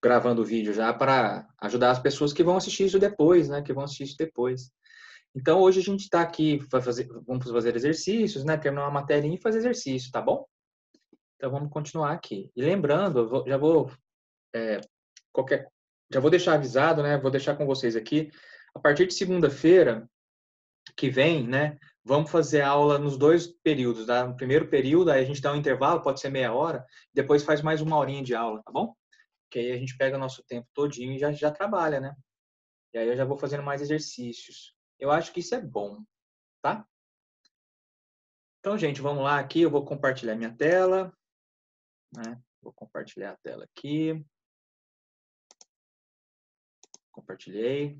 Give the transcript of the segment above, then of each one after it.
gravando o vídeo já para ajudar as pessoas que vão assistir isso depois, né? Que vão assistir isso depois. Então, hoje a gente está aqui, vamos fazer exercícios, né? Terminar uma matéria e fazer exercício, tá bom? Então, vamos continuar aqui. E lembrando, já vou deixar avisado, né? Vou deixar com vocês aqui. A partir de segunda-feira que vem, né? Vamos fazer aula nos 2 períodos, tá? No primeiro período, aí a gente dá um intervalo, pode ser meia hora, depois faz mais 1 horinha de aula, tá bom? Que aí a gente pega o nosso tempo todinho e já trabalha, né? E aí eu já vou fazendo mais exercícios. Eu acho que isso é bom, tá? Então, gente, vamos lá aqui. Eu vou compartilhar minha tela, né? Vou compartilhar a tela aqui. Compartilhei.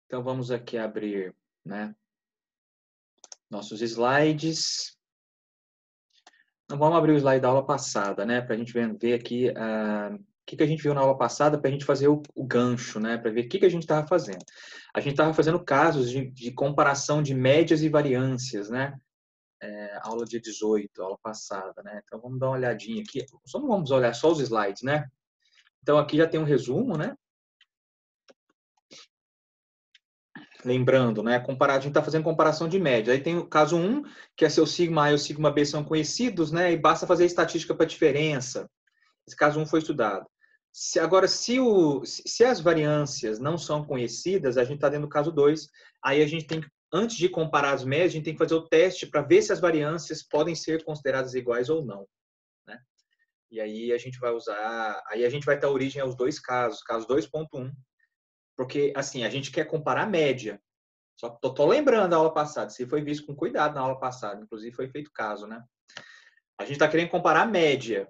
Então, vamos aqui abrir, né? Nossos slides. Então, vamos abrir o slide da aula passada, né? Para a gente ver aqui o que a gente viu na aula passada, para a gente fazer o gancho, né? Para ver o que a gente estava fazendo. A gente estava fazendo casos de comparação de médias e variâncias, né? Aula de 18, aula passada, né? Então, vamos dar uma olhadinha aqui. Só não vamos olhar só os slides, né? Então, aqui já tem um resumo, né? Lembrando, né? A gente está fazendo comparação de média. Aí tem o caso 1, que é seu sigma A e o sigma B são conhecidos, né? E basta fazer estatística para diferença. Esse caso 1 foi estudado. Agora, se as variâncias não são conhecidas, a gente está dentro do caso 2. Aí a gente tem, antes de comparar as médias, a gente tem que fazer o teste para ver se as variâncias podem ser consideradas iguais ou não, né? E aí a gente vai dar origem aos 2 casos, caso 2.1, porque assim, a gente quer comparar a média. Só tô lembrando da aula passada, se foi visto com cuidado na aula passada, inclusive foi feito caso, né? A gente está querendo comparar a média.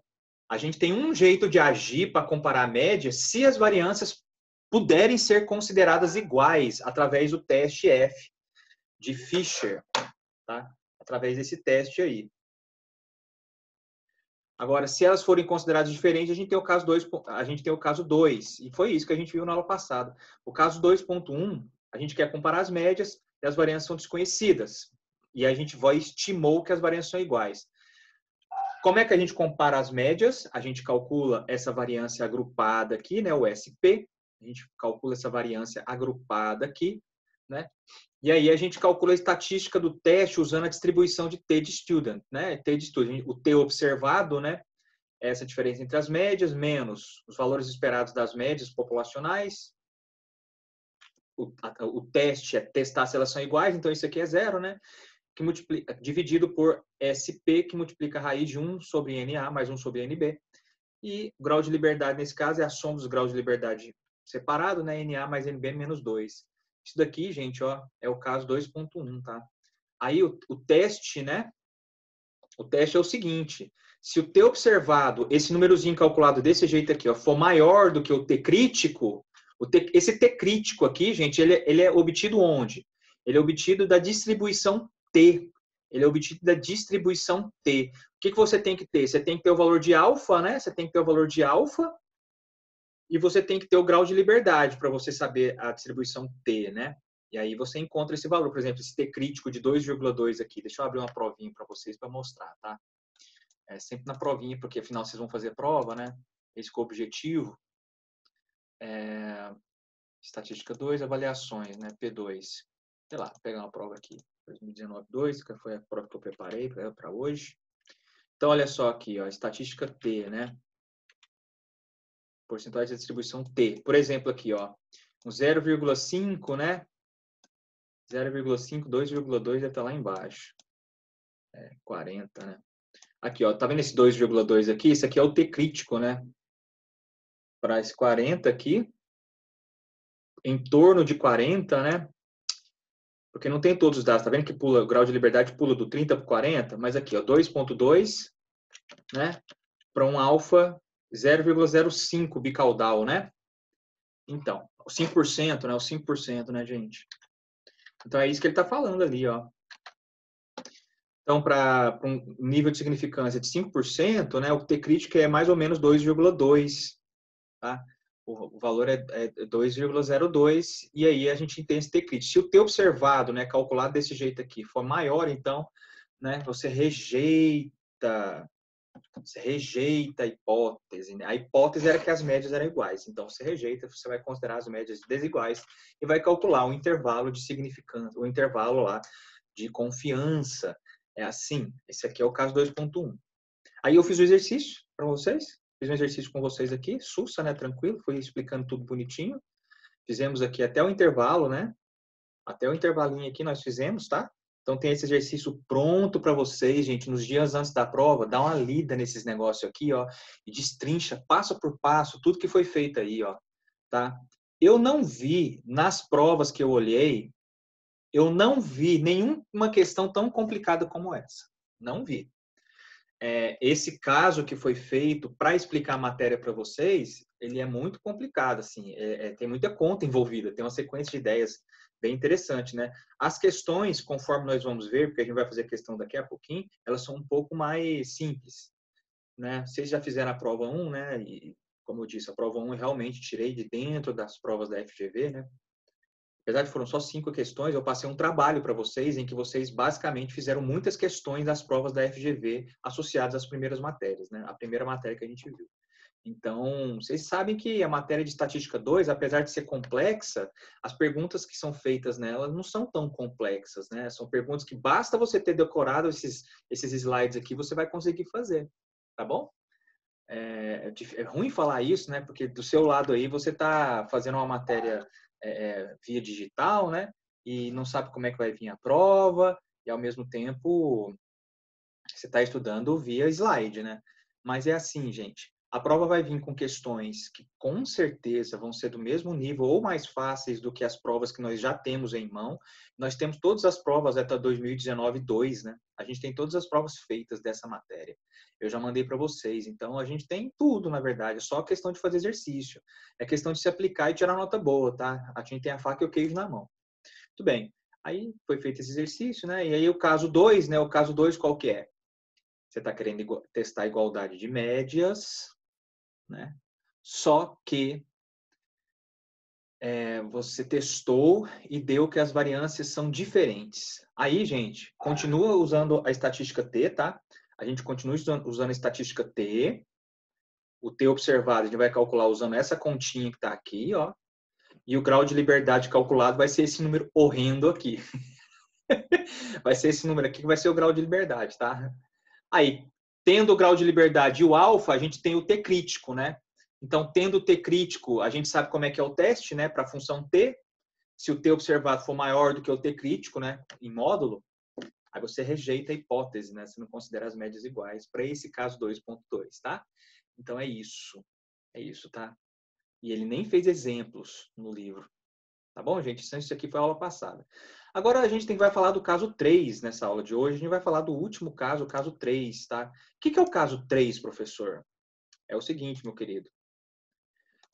A gente tem um jeito de agir para comparar a média se as variâncias puderem ser consideradas iguais através do teste F de Fisher, tá? Através desse teste aí. Agora, se elas forem consideradas diferentes, a gente tem o caso 2, e foi isso que a gente viu na aula passada. O caso 2.1, a gente quer comparar as médias e as variâncias são desconhecidas. E a gente estimou que as variâncias são iguais. Como é que a gente compara as médias? A gente calcula essa variância agrupada aqui, né, o SP. A gente calcula essa variância agrupada aqui, né? E aí a gente calcula a estatística do teste usando a distribuição de T de student, né? T de student, o T observado, né? Essa diferença entre as médias menos os valores esperados das médias populacionais. O teste é testar se elas são iguais, então isso aqui é 0, né? Que multiplica, dividido por SP, que multiplica a raiz de 1 sobre NA mais 1 sobre NB. E o grau de liberdade, nesse caso, é a soma dos graus de liberdade separado, né? NA mais NB menos 2. Isso daqui, gente, ó, é o caso 2.1, tá? Aí o teste, né? O teste é o seguinte: se o T observado, esse númerozinho calculado desse jeito aqui, ó, for maior do que o T crítico, esse T crítico aqui, gente, ele é obtido onde? Ele é obtido da distribuição T. Ele é obtido da distribuição T. O que você tem que ter? Você tem que ter o valor de alfa, né? Você tem que ter o valor de alfa e você tem que ter o grau de liberdade para você saber a distribuição T, né? E aí você encontra esse valor, por exemplo, esse T crítico de 2,2 aqui. Deixa eu abrir uma provinha para vocês para mostrar, tá? É sempre na provinha, porque afinal vocês vão fazer prova, né? Esse é o objetivo. Estatística 2, avaliações, né? P2. Sei lá, vou pegar uma prova aqui. 2019-2, que foi a prova que eu preparei para hoje. Então, olha só aqui, ó, estatística T, né? Porcentagem de distribuição T. Por exemplo, aqui, ó, um 0,5, né? 0,5, 2,2 deve estar lá embaixo. 40, né? Aqui, ó, tá vendo esse 2,2 aqui? Isso aqui é o T crítico, né? Para esse 40 aqui, em torno de 40, né? Porque não tem todos os dados. Tá vendo que o grau de liberdade pula do 30 para 40? Mas aqui, ó, 2,2, né? Para um alfa 0,05 bicaudal, né? Então, o 5%, né? O 5%, né, gente? Então, é isso que ele está falando ali, ó. Então, para um nível de significância de 5%, né, o T crítico é mais ou menos 2,2, tá? O valor é 2,02, e aí a gente tem esse T crítico. Se o T observado, né, calculado desse jeito aqui, for maior, então, né, você rejeita a hipótese, hipótese, né? A hipótese era que as médias eram iguais. Então, você rejeita, você vai considerar as médias desiguais e vai calcular um intervalo de significância, o intervalo lá de confiança. É assim. Esse aqui é o caso 2.1. Aí eu fiz o exercício para vocês. Fiz um exercício com vocês aqui, sussa, né? Tranquilo. Fui explicando tudo bonitinho. Fizemos aqui até o intervalo, né? Até o intervalinho aqui nós fizemos, tá? Então tem esse exercício pronto para vocês, gente, nos dias antes da prova, dá uma lida nesses negócios aqui, ó, e destrincha passo por passo tudo que foi feito aí, ó, tá? Eu não vi nas provas que eu olhei, eu não vi nenhuma questão tão complicada como essa. Não vi. Esse caso que foi feito para explicar a matéria para vocês, ele é muito complicado, assim, tem muita conta envolvida, tem uma sequência de ideias bem interessante, né? As questões, conforme nós vamos ver, porque a gente vai fazer questão daqui a pouquinho, elas são um pouco mais simples, né? Vocês já fizeram a prova 1, né? E, como eu disse, a prova 1 eu realmente tirei de dentro das provas da FGV, né? Apesar de foram só 5 questões, eu passei um trabalho para vocês em que vocês basicamente fizeram muitas questões das provas da FGV associadas às primeiras matérias, né? A primeira matéria que a gente viu. Então, vocês sabem que a matéria de Estatística 2, apesar de ser complexa, as perguntas que são feitas nela não são tão complexas, né? São perguntas que basta você ter decorado esses slides aqui, você vai conseguir fazer, tá bom? É ruim falar isso, né? Porque do seu lado aí você está fazendo uma matéria via digital, né? E não sabe como é que vai vir a prova, e ao mesmo tempo você está estudando via slide, né? Mas é assim, gente. A prova vai vir com questões que com certeza vão ser do mesmo nível ou mais fáceis do que as provas que nós já temos em mão. Nós temos todas as provas até 2019-2, né? A gente tem todas as provas feitas dessa matéria. Eu já mandei para vocês. Então, a gente tem tudo, na verdade. É só questão de fazer exercício. É questão de se aplicar e tirar nota boa, tá? A gente tem a faca e o queijo na mão. Tudo bem. Aí foi feito esse exercício, né? E aí o caso 2, né? O caso 2 qual que é? Você está querendo testar a igualdade de médias, né? Só que você testou e deu que as variâncias são diferentes. Aí, gente, continua usando a estatística T, tá? A gente continua usando a estatística T. O T observado a gente vai calcular usando essa continha que está aqui, ó. E o grau de liberdade calculado vai ser esse número horrendo aqui. Vai ser esse número aqui que vai ser o grau de liberdade, tá? Aí, tendo o grau de liberdade e o alfa, a gente tem o T crítico, né? Então, tendo o T crítico, a gente sabe como é que é o teste, né? Para a função T. Se o T observado for maior do que o T crítico, né? Em módulo, aí você rejeita a hipótese, né? Você não considera as médias iguais para esse caso 2.2, tá? Então, é isso. É isso, tá? E ele nem fez exemplos no livro. Tá bom, gente? Isso aqui foi a aula passada. Agora a gente vai falar do caso 3 nessa aula de hoje. A gente vai falar do último caso, o caso 3, tá? O que é o caso 3, professor? É o seguinte, meu querido.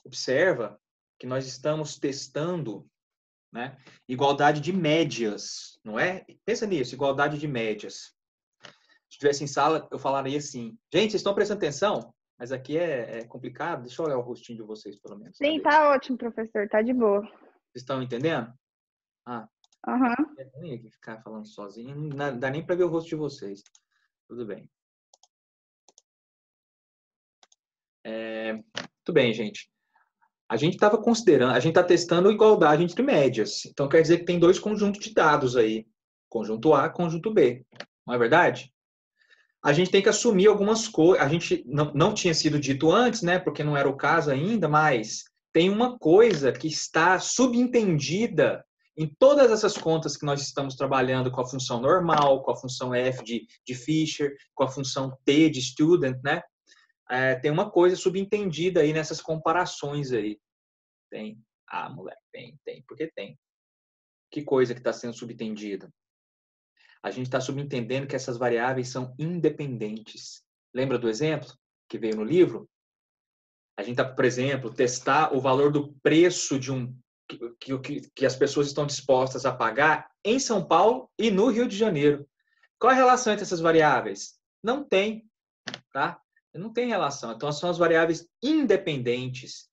Observa que nós estamos testando, né, igualdade de médias, não é? Pensa nisso, igualdade de médias. Se estivesse em sala, eu falaria assim. Gente, vocês estão prestando atenção? Mas aqui é complicado. Deixa eu olhar o rostinho de vocês, pelo menos. Sim, tá ótimo, professor. Tá de boa. Vocês estão entendendo? Uhum. É ruim aqui ficar falando sozinho. Não dá nem para ver o rosto de vocês. Tudo bem. Tudo bem, gente. A gente estava considerando, a gente está testando igualdade entre médias. Então, quer dizer que tem dois conjuntos de dados aí. Conjunto A, conjunto B. Não é verdade? A gente tem que assumir algumas coisas. A gente não tinha sido dito antes, né? Porque não era o caso ainda, mas tem uma coisa que está subentendida em todas essas contas que nós estamos trabalhando com a função normal, com a função f de Fisher, com a função t de student, né? Tem uma coisa subentendida aí nessas comparações aí. Tem. Ah, moleque, tem. Porque tem. Que coisa que está sendo subentendida? A gente está subentendendo que essas variáveis são independentes. Lembra do exemplo que veio no livro? A gente está, por exemplo, testar o valor do preço de que as pessoas estão dispostas a pagar em São Paulo e no Rio de Janeiro. Qual é a relação entre essas variáveis? Não tem, tá? Não tem relação. Então, são as variáveis independentes.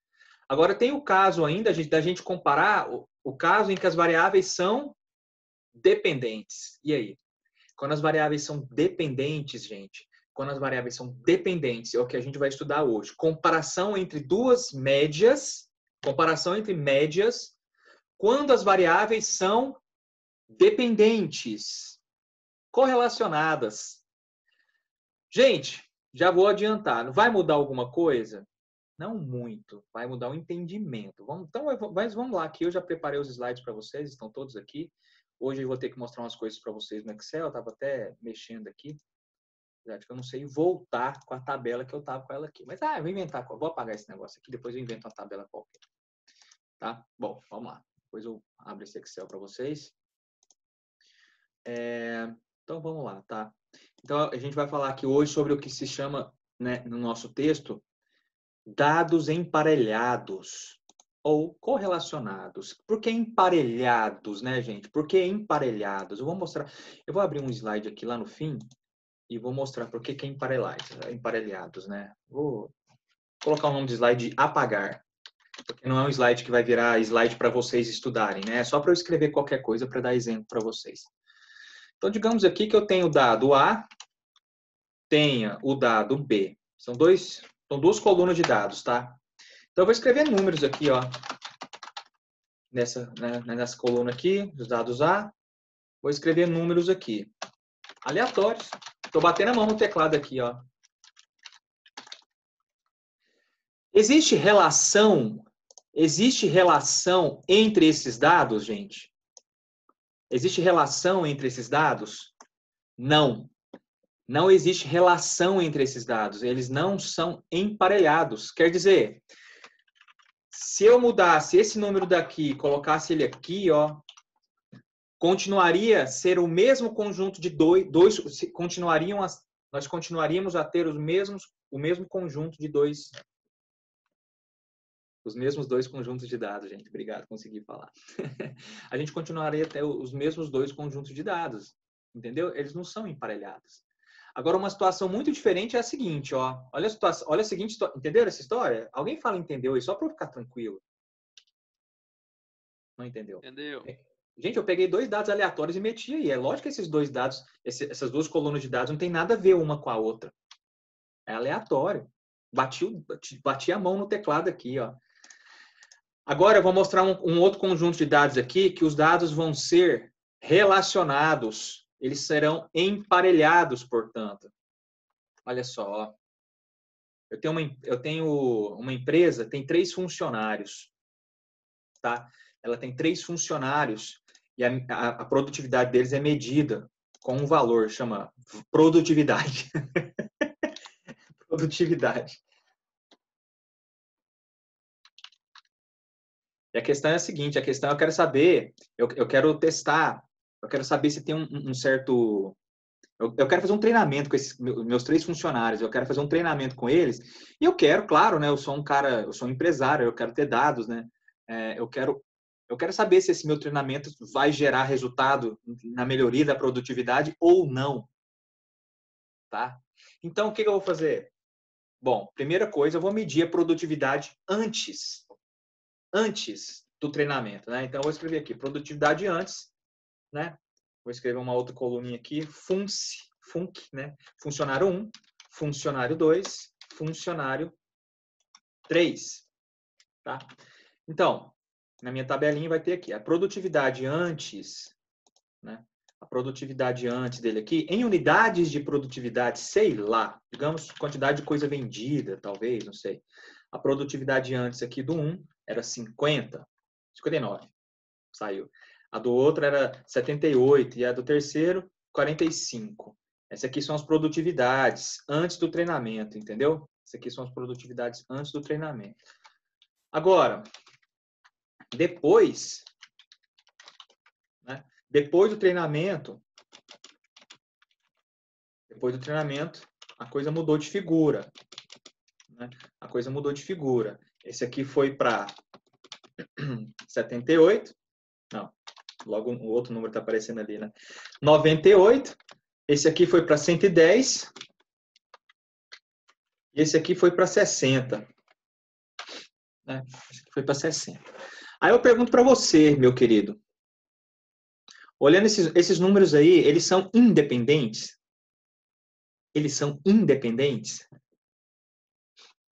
Agora, tem o caso ainda da gente comparar o caso em que as variáveis são dependentes. E aí? Quando as variáveis são dependentes, gente, quando as variáveis são dependentes, é o que a gente vai estudar hoje. Comparação entre duas médias, comparação entre médias, quando as variáveis são dependentes, correlacionadas. Gente, já vou adiantar. Vai mudar alguma coisa? Não muito. Vai mudar o entendimento. Mas vamos lá, que eu já preparei os slides para vocês, estão todos aqui. Hoje eu vou ter que mostrar umas coisas para vocês no Excel. Eu estava até mexendo aqui. Eu não sei voltar com a tabela que eu estava com ela aqui. Mas, eu vou inventar. Vou apagar esse negócio aqui, depois eu invento uma tabela qualquer. Tá? Bom, vamos lá. Depois eu abro esse Excel para vocês. Então, vamos lá, tá? Então, a gente vai falar aqui hoje sobre o que se chama, né, no nosso texto, dados emparelhados ou correlacionados. Por que emparelhados, né, gente? Por que emparelhados? Eu vou mostrar. Eu vou abrir um slide aqui lá no fim e vou mostrar por que é emparelhados, né? Vou colocar o nome do slide de apagar, porque não é um slide que vai virar slide para vocês estudarem, né? É só para eu escrever qualquer coisa para dar exemplo para vocês. Então, digamos aqui que eu tenho o dado A, tenha o dado B. São duas colunas de dados, tá? Então, eu vou escrever números aqui, ó. Nessa coluna aqui, dos dados A. Vou escrever números aqui. Aleatórios. Estou batendo a mão no teclado aqui, ó. Existe relação entre esses dados, gente? Existe relação entre esses dados? Não. Não existe relação entre esses dados. Eles não são emparelhados. Quer dizer, se eu mudasse esse número daqui e colocasse ele aqui, ó, continuaria a ser o mesmo conjunto de nós continuaríamos a ter o mesmo conjunto de dois. Os mesmos dois conjuntos de dados, gente. Obrigado, consegui falar. A gente continuaria a ter os mesmos dois conjuntos de dados. Entendeu? Eles não são emparelhados. Agora, uma situação muito diferente é a seguinte, ó. Olha a situação, olha a seguinte, entenderam essa história? Alguém fala entendeu aí, só para eu ficar tranquilo. Não entendeu? Entendeu? Gente, eu peguei dois dados aleatórios e meti aí. É lógico que esses dois dados, essas duas colunas de dados não tem nada a ver uma com a outra. É aleatório. Bati a mão no teclado aqui, ó. Agora eu vou mostrar um outro conjunto de dados aqui, que os dados vão ser relacionados. Eles serão emparelhados, portanto. Olha só, ó. Eu tenho uma empresa, tem 3 funcionários, tá? Ela tem 3 funcionários e a produtividade deles é medida com um valor, chama produtividade. Produtividade. E a questão é a seguinte, eu quero saber, eu quero testar, eu quero saber se tem um certo... Eu quero fazer um treinamento com esses meus 3 funcionários, eu quero fazer um treinamento com eles, e eu quero, claro, né, eu sou um empresário, eu quero ter dados, né, eu quero saber se esse meu treinamento vai gerar resultado na melhoria da produtividade ou não, tá? Então, o que eu vou fazer? Bom, primeira coisa, eu vou medir a produtividade antes do treinamento, né? Então, eu vou escrever aqui, produtividade antes, né? Vou escrever uma outra coluninha aqui, func, né? Funcionário 1, funcionário 2, funcionário 3, tá? Então, na minha tabelinha vai ter aqui a produtividade antes, né? A produtividade antes dele aqui, em unidades de produtividade, sei lá, digamos, quantidade de coisa vendida, talvez, não sei. A produtividade antes aqui do 1 era 59, saiu. A do outro era 78 e a do terceiro, 45. Essas aqui são as produtividades antes do treinamento, entendeu? Essas aqui são as produtividades antes do treinamento. Agora, depois do treinamento, a coisa mudou de figura. Né? A coisa mudou de figura. Esse aqui foi para 78. Não, logo o outro número está aparecendo ali, né? 98. Esse aqui foi para 110. E esse aqui foi para 60. Né? Esse aqui foi para 60. Aí eu pergunto para você, meu querido. Olhando esses números aí, eles são independentes? eles são independentes?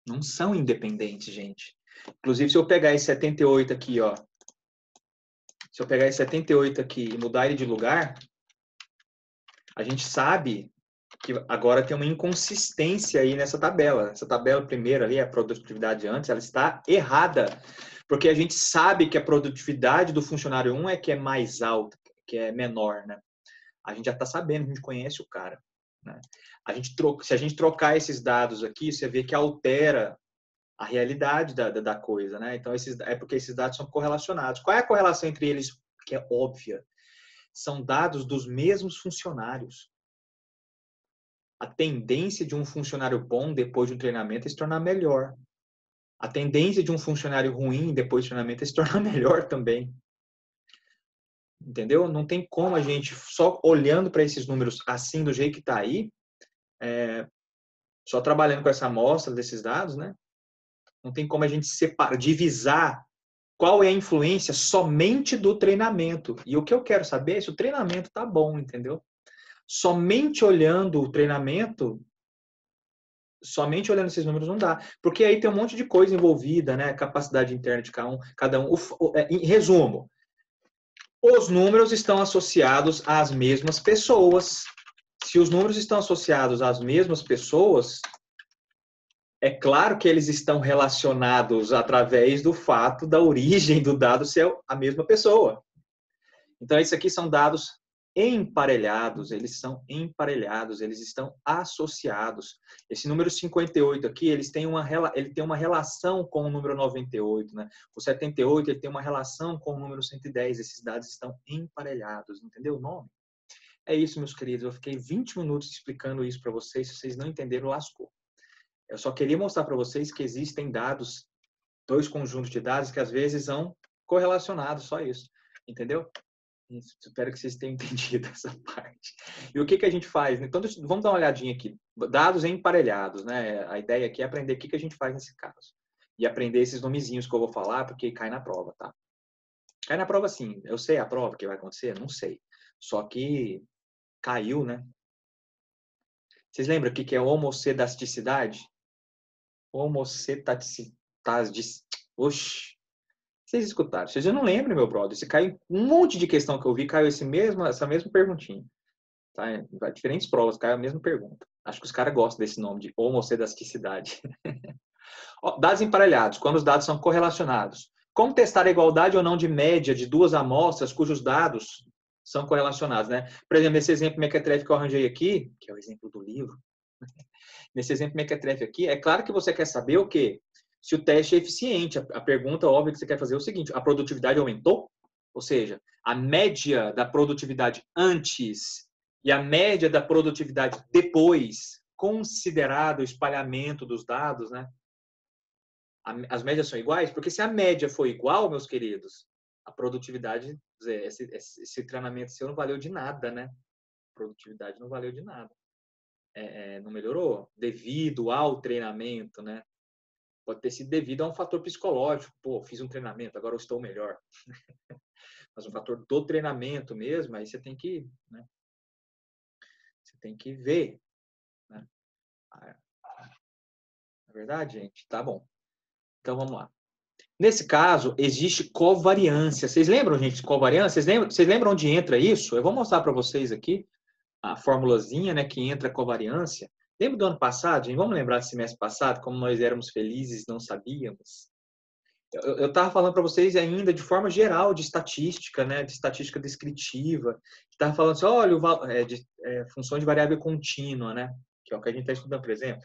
Não são independentes, gente. Inclusive, se eu pegar esse 78 aqui, ó. Se eu pegar esse 78 aqui e mudar ele de lugar, a gente sabe que agora tem uma inconsistência aí nessa tabela. Essa tabela primeira ali, a produtividade antes, ela está errada. Porque a gente sabe que a produtividade do funcionário 1 é que é mais alta, que é menor, né? A gente já está sabendo, a gente conhece o cara. Né? Se a gente trocar esses dados aqui, você vê que altera a realidade da coisa, né? Então, é porque esses dados são correlacionados. Qual é a correlação entre eles? Que é óbvia. São dados dos mesmos funcionários. A tendência de um funcionário bom depois de um treinamento é se tornar melhor. A tendência de um funcionário ruim depois do treinamento é se tornar melhor também. Entendeu? Não tem como a gente, só olhando para esses números assim, do jeito que está aí, só trabalhando com essa amostra desses dados, né? Não tem como a gente separar, divisar qual é a influência somente do treinamento. E o que eu quero saber é se o treinamento está bom, entendeu? Somente olhando o treinamento, somente olhando esses números não dá. Porque aí tem um monte de coisa envolvida, né? Capacidade interna de cada um. Em resumo, os números estão associados às mesmas pessoas. Se os números estão associados às mesmas pessoas, é claro que eles estão relacionados através do fato da origem do dado ser a mesma pessoa. Então, esses aqui são dados emparelhados, eles são emparelhados, eles estão associados. Esse número 58 aqui, ele tem uma relação com o número 98, né? O 78, ele tem uma relação com o número 110, esses dados estão emparelhados, entendeu o nome? É isso, meus queridos, eu fiquei 20 minutos explicando isso para vocês, se vocês não entenderam, lascou. Eu só queria mostrar para vocês que existem dados, dois conjuntos de dados que às vezes são correlacionados, só isso, entendeu? Espero que vocês tenham entendido essa parte. E o que a gente faz? Então, vamos dar uma olhadinha aqui. Dados emparelhados, né? A ideia aqui é aprender o que a gente faz nesse caso. E aprender esses nomezinhos que eu vou falar, porque cai na prova, tá? Cai na prova sim. Eu sei a prova que vai acontecer? Não sei. Só que caiu, né? Vocês lembram o que é homocedasticidade? Homocetaticidade. Oxi. Vocês escutaram. Vocês já não lembram, meu brother. Se caiu um monte de questão que eu vi, caiu essa mesma perguntinha. Tá? Em diferentes provas, caiu a mesma pergunta. Acho que os caras gostam desse nome de homocedasticidade. Dados emparelhados, quando os dados são correlacionados. Como testar a igualdade ou não de média de duas amostras cujos dados são correlacionados, né? Por exemplo, nesse exemplo mequetrefe que eu arranjei aqui, que é o exemplo do livro, nesse exemplo mequetrefe aqui, é claro que você quer saber o quê? Se o teste é eficiente. A pergunta óbvia que você quer fazer é o seguinte: a produtividade aumentou? Ou seja, a média da produtividade antes e a média da produtividade depois, considerado o espalhamento dos dados, né? As médias são iguais? Porque se a média for igual, meus queridos, a produtividade, esse treinamento seu não valeu de nada, né? A produtividade não valeu de nada. Não melhorou devido ao treinamento, né? Pode ter sido devido a um fator psicológico. Pô, fiz um treinamento, agora eu estou melhor. Mas um fator do treinamento mesmo, aí você tem que, né? Você tem que ver. Né? É verdade, gente? Tá bom. Então, vamos lá. Nesse caso, existe covariância. Vocês lembram, gente, de covariância? Vocês lembram onde entra isso? Eu vou mostrar para vocês aqui a formulazinha, né, que entra a covariância. Lembra do ano passado, gente? Vamos lembrar do semestre passado, como nós éramos felizes, não sabíamos? Eu estava falando para vocês ainda de forma geral de estatística, né, de estatística descritiva. Estava falando assim, olha, função de variável contínua, né, que é o que a gente está estudando, por exemplo.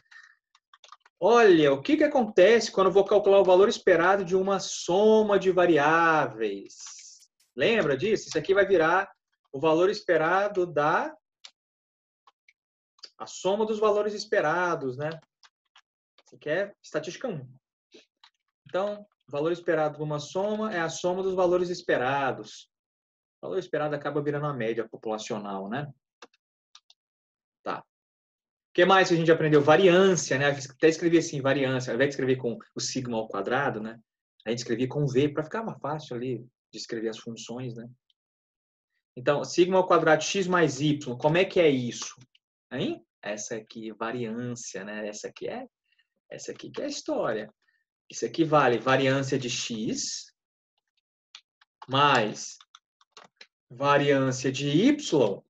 Olha, o que acontece quando eu vou calcular o valor esperado de uma soma de variáveis? Lembra disso? Isso aqui vai virar o valor esperado a soma dos valores esperados, né? Isso aqui é estatística 1. Então, o valor esperado de uma soma é a soma dos valores esperados. O valor esperado acaba virando a média populacional, né? Tá. O que mais que a gente aprendeu? Variância, né? Até escrevi assim, variância. Ao invés de escrever com o sigma ao quadrado, né? A gente escrevia com V, para ficar mais fácil ali de escrever as funções, né? Então, sigma ao quadrado x mais y, como é que é isso? Hein? essa aqui, variância, né? Essa aqui que é a história. Isso aqui vale variância de x mais variância de y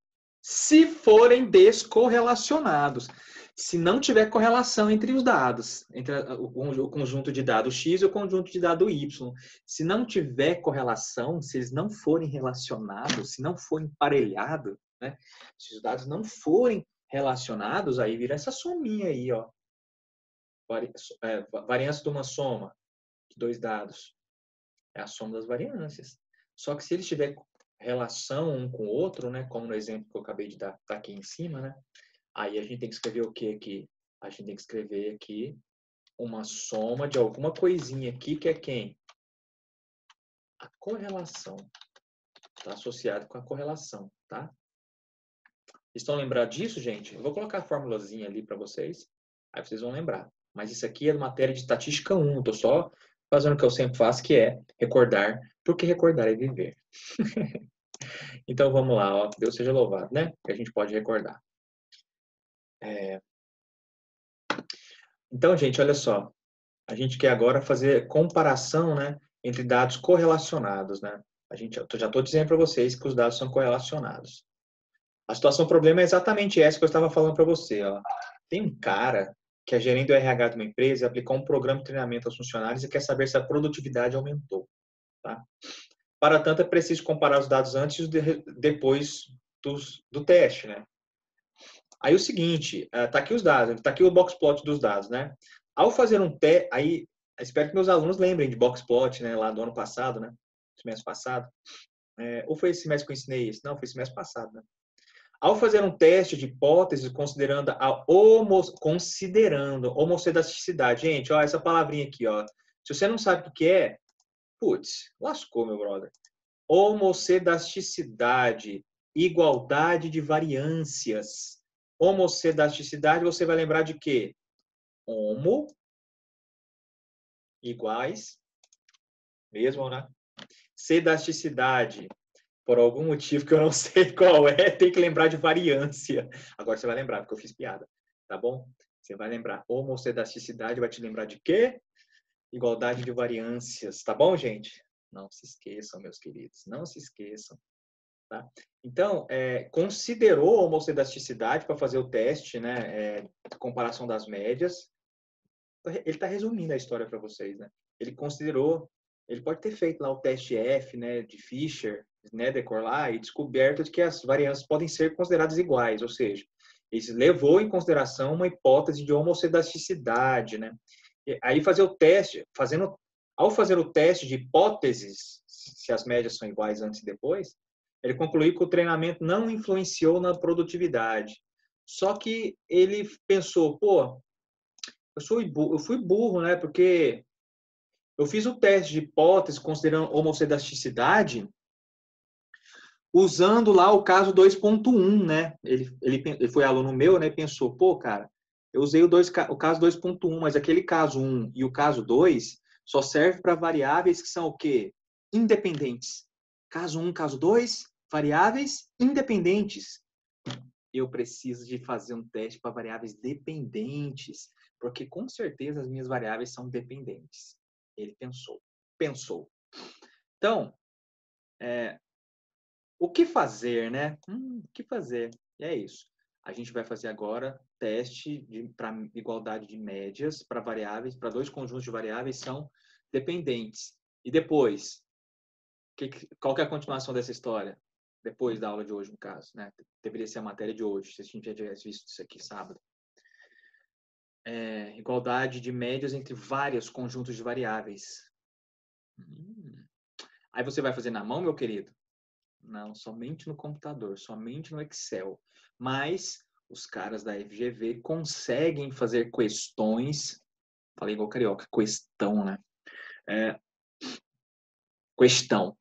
se forem descorrelacionados. Se não tiver correlação entre os dados, entre o conjunto de dados x e o conjunto de dados y. Se não tiver correlação, se eles não forem relacionados, se não for emparelhado, né? Se os dados não forem relacionados, aí vira essa sominha aí, ó. Variância de uma soma de dois dados. É a soma das variâncias. Só que se eles tiverem relação um com o outro, né? Como no exemplo que eu acabei de dar, tá aqui em cima, né? Aí a gente tem que escrever o que aqui? A gente tem que escrever aqui uma soma de alguma coisinha aqui, que é quem? A correlação. Está associado com a correlação, tá? Estão lembrados disso, gente? Eu vou colocar a formulazinha ali para vocês, aí vocês vão lembrar. Mas isso aqui é matéria de estatística 1, estou só fazendo o que eu sempre faço, que é recordar, porque recordar é viver. Então vamos lá, ó, que Deus seja louvado, né? Que a gente pode recordar. Então, gente, olha só. A gente quer agora fazer comparação, né, entre dados correlacionados, né? Eu já estou dizendo para vocês que os dados são correlacionados. A situação problema é exatamente essa que eu estava falando para você, ó. Tem um cara que é gerente do RH de uma empresa e aplicou um programa de treinamento aos funcionários e quer saber se a produtividade aumentou, tá? Para tanto, é preciso comparar os dados antes e depois do teste, né? Aí o seguinte, tá aqui os dados, tá aqui o boxplot dos dados, né? Ao fazer um teste, aí espero que meus alunos lembrem de boxplot, né? Lá do ano passado, né? Semestre passado. Ou foi esse semestre que eu ensinei isso? Não, foi semestre passado, né? Ao fazer um teste de hipótese considerando a homocedaticidade. Gente, ó, essa palavrinha aqui, ó. Se você não sabe o que é, putz, lascou, meu brother. Homocedaticidade, igualdade de variâncias. Homocedaticidade, você vai lembrar de quê? Homo, iguais, mesmo, né? Sedaticidade, por algum motivo que eu não sei qual é, tem que lembrar de variância. Agora você vai lembrar, porque eu fiz piada, tá bom? Você vai lembrar. Homocedaticidade vai te lembrar de quê? Igualdade de variâncias, tá bom, gente? Não se esqueçam, meus queridos, não se esqueçam. Tá? Então, considerou a homocedaticidade para fazer o teste, né, comparação das médias. Ele está resumindo a história para vocês, né? Ele considerou, ele pode ter feito lá o teste F, né, de Fisher, Snedeker lá, e descoberto de que as variâncias podem ser consideradas iguais, ou seja, ele levou em consideração uma hipótese de homocedaticidade, né? E aí fazer o teste, ao fazer o teste de hipóteses, se as médias são iguais antes e depois, ele concluiu que o treinamento não influenciou na produtividade. Só que ele pensou, pô, eu fui burro, né? Porque eu fiz o teste de hipótese considerando homocedaticidade usando lá o caso 2.1, né? Ele foi aluno meu, né? E pensou, pô, cara, eu usei o caso 2.1, mas aquele caso 1 e o caso 2 só serve para variáveis que são o quê? Independentes. Caso 1, caso 2, variáveis independentes. Eu preciso de fazer um teste para variáveis dependentes, porque com certeza as minhas variáveis são dependentes. Ele pensou. Então, o que fazer, né? O que fazer? E é isso. A gente vai fazer agora teste para igualdade de médias para variáveis, para dois conjuntos de variáveis são dependentes. E depois, qual que é a continuação dessa história? Depois da aula de hoje, no caso, né? Deveria ser a matéria de hoje, se a gente já tivesse visto isso aqui sábado. Igualdade de médias entre vários conjuntos de variáveis. Aí você vai fazer na mão, meu querido? Não, somente no computador, somente no Excel. Mas os caras da FGV conseguem fazer questões. Falei igual carioca, questão, né? Questão.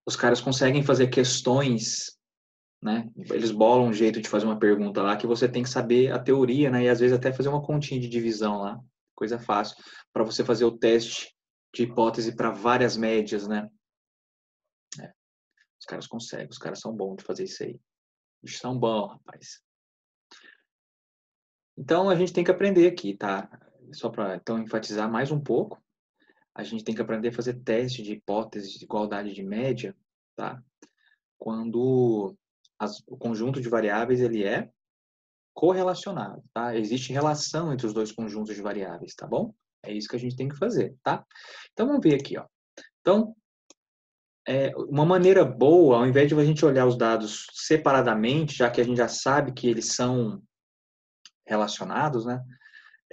Os caras conseguem fazer questões, né? Eles bolam um jeito de fazer uma pergunta lá que você tem que saber a teoria, né? E às vezes até fazer uma continha de divisão lá, coisa fácil, para você fazer o teste de hipótese para várias médias, né? Os caras conseguem, os caras são bons de fazer isso aí. São bons, rapaz. Então, a gente tem que aprender aqui, tá? Só para, então, enfatizar mais um pouco. A gente tem que aprender a fazer teste de hipótese de igualdade de média, tá? Quando o conjunto de variáveis ele é correlacionado, tá? Existe relação entre os dois conjuntos de variáveis, tá bom? É isso que a gente tem que fazer, tá? Então, vamos ver aqui, ó. Então, uma maneira boa, ao invés de a gente olhar os dados separadamente, já que a gente já sabe que eles são relacionados, né?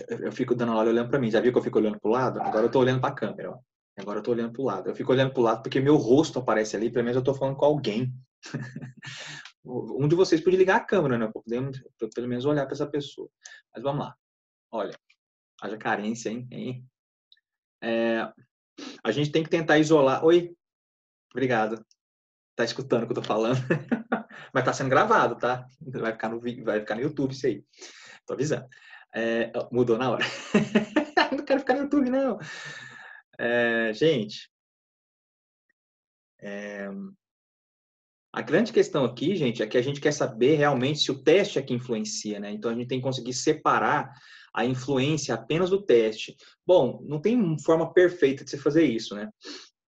Eu fico dando olhada olhando para mim. Já viu que eu fico olhando para o lado? Agora eu estou olhando para a câmera, ó. Agora eu estou olhando para o lado. Eu fico olhando para o lado porque meu rosto aparece ali, pelo menos eu estou falando com alguém. Um de vocês pode ligar a câmera, né? Para pelo menos olhar para essa pessoa. Mas vamos lá. Olha, haja carência, hein? A gente tem que tentar isolar. Oi, obrigado. Tá escutando o que eu tô falando. Mas tá sendo gravado, tá? Vai ficar no YouTube isso aí. Tô avisando. Mudou na hora. Não quero ficar no YouTube, não. Gente, a grande questão aqui, gente, é que a gente quer saber realmente se o teste é que influencia, né? Então, a gente tem que conseguir separar a influência apenas do teste. Bom, não tem forma perfeita de você fazer isso, né?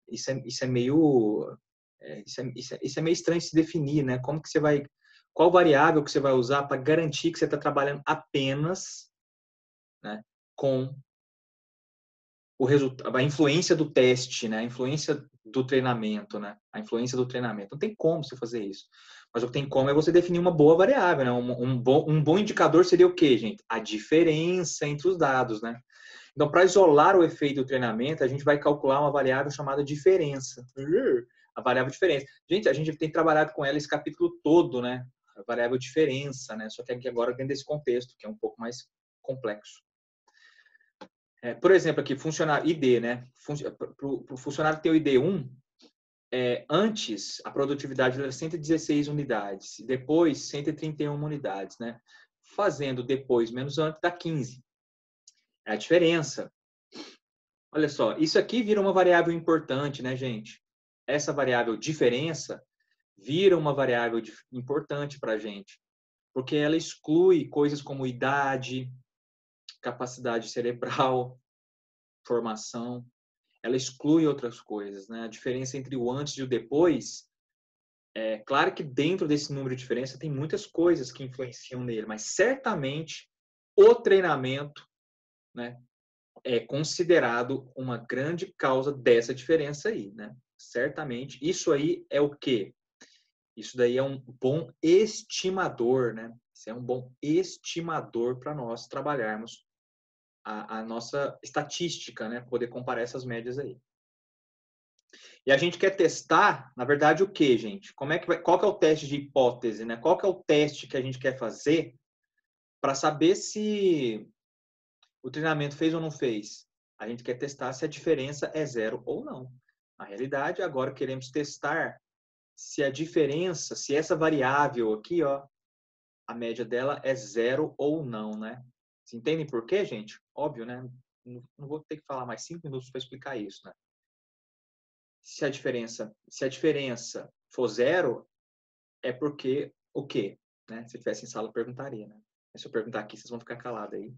Isso é meio... Isso é meio estranho de se definir, né? Como que você vai... Qual variável que você vai usar para garantir que você está trabalhando apenas, né, com o resultado, a influência do teste, né? A influência do treinamento, né? A influência do treinamento. Não tem como você fazer isso. Mas o que tem como é você definir uma boa variável, né? Um bom indicador seria o quê, gente? A diferença entre os dados, né? Então, para isolar o efeito do treinamento, a gente vai calcular uma variável chamada diferença. A variável diferença. Gente, a gente tem trabalhado com ela esse capítulo todo, né? A variável diferença, né? Só que aqui agora dentro desse contexto, que é um pouco mais complexo. Por exemplo, aqui, funcionário ID, né? Para o funcionário ter o ID 1, antes a produtividade era 116 unidades, depois 131 unidades, né? Fazendo depois menos antes dá 15. É a diferença. Olha só, isso aqui vira uma variável importante, né, gente? Essa variável diferença vira uma variável importante para a gente, porque ela exclui coisas como idade, capacidade cerebral, formação. Ela exclui outras coisas, né? A diferença entre o antes e o depois, claro que dentro desse número de diferença tem muitas coisas que influenciam nele, mas certamente o treinamento, né, é considerado uma grande causa dessa diferença aí, né? Certamente. Isso aí é o quê? Isso daí é um bom estimador, né? Isso é um bom estimador para nós trabalharmos a nossa estatística, né? Poder comparar essas médias aí. E a gente quer testar, na verdade, o que, gente? Qual que é o teste de hipótese, né? Qual que é o teste que a gente quer fazer para saber se o treinamento fez ou não fez? A gente quer testar se a diferença é zero ou não. Na realidade, agora queremos testar se a diferença, se essa variável aqui, ó, a média dela é zero ou não, né? Vocês entendem por quê, gente? Óbvio, né? Não vou ter que falar mais 5 minutos para explicar isso, né? Se a diferença for zero, é porque o quê? Né? Se eu estivesse em sala, eu perguntaria, né? Mas se eu perguntar aqui, vocês vão ficar calados aí.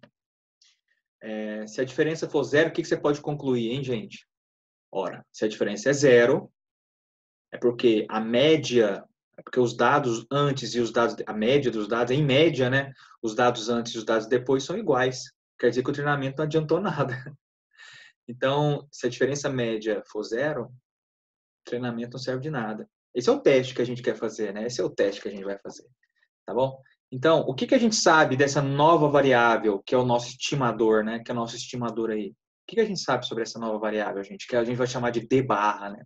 Se a diferença for zero, o que você pode concluir, hein, gente? Ora, se a diferença é zero, é porque a média, porque os dados antes e os dados, a média dos dados, em média, né? Os dados antes e os dados depois são iguais. Quer dizer que o treinamento não adiantou nada. Então, se a diferença média for zero, o treinamento não serve de nada. Esse é o teste que a gente quer fazer, né? Esse é o teste que a gente vai fazer, tá bom? Então, o que a gente sabe dessa nova variável, que é o nosso estimador, né? Que é o nosso estimador aí. O que a gente sabe sobre essa nova variável, gente? Que a gente vai chamar de D barra, né?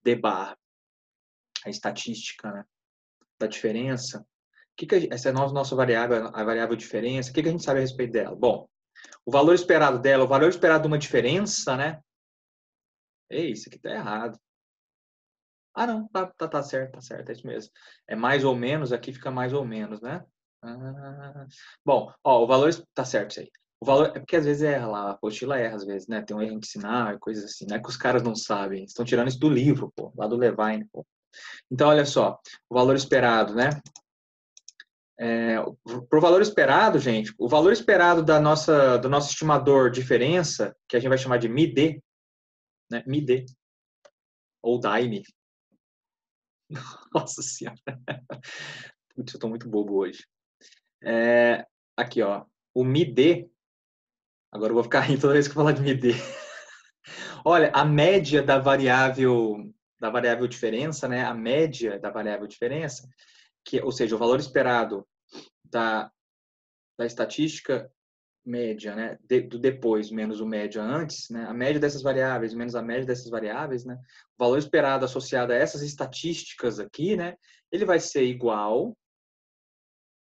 D barra. A estatística, né? Da diferença. Essa é a nossa variável, a variável diferença. O que a gente sabe a respeito dela? Bom, o valor esperado dela, o valor esperado de uma diferença, né? Ei, isso aqui tá errado. Ah, não, tá certo, é isso mesmo. É mais ou menos, aqui fica mais ou menos, né? Bom, ó, o valor tá certo isso aí. O valor é porque às vezes erra lá, a apostila erra às vezes, né? Tem um erro de sinal e coisas assim. Não é que os caras não sabem, estão tirando isso do livro, pô, lá do Levine, pô. Então, olha só, o valor esperado, né? Para o valor esperado, gente, o valor esperado do nosso estimador diferença, que a gente vai chamar de MID, né? MID, ou DAIME. Nossa Senhora. Putz, eu estou muito bobo hoje. Aqui, ó. O MID, agora eu vou ficar rindo toda vez que eu falar de MID. Olha, a média da variável diferença, né? A média da variável diferença, ou seja, o valor esperado da estatística média, né, do depois menos o média antes, né, a média dessas variáveis menos a média dessas variáveis, né, o valor esperado associado a essas estatísticas aqui, né, ele vai ser igual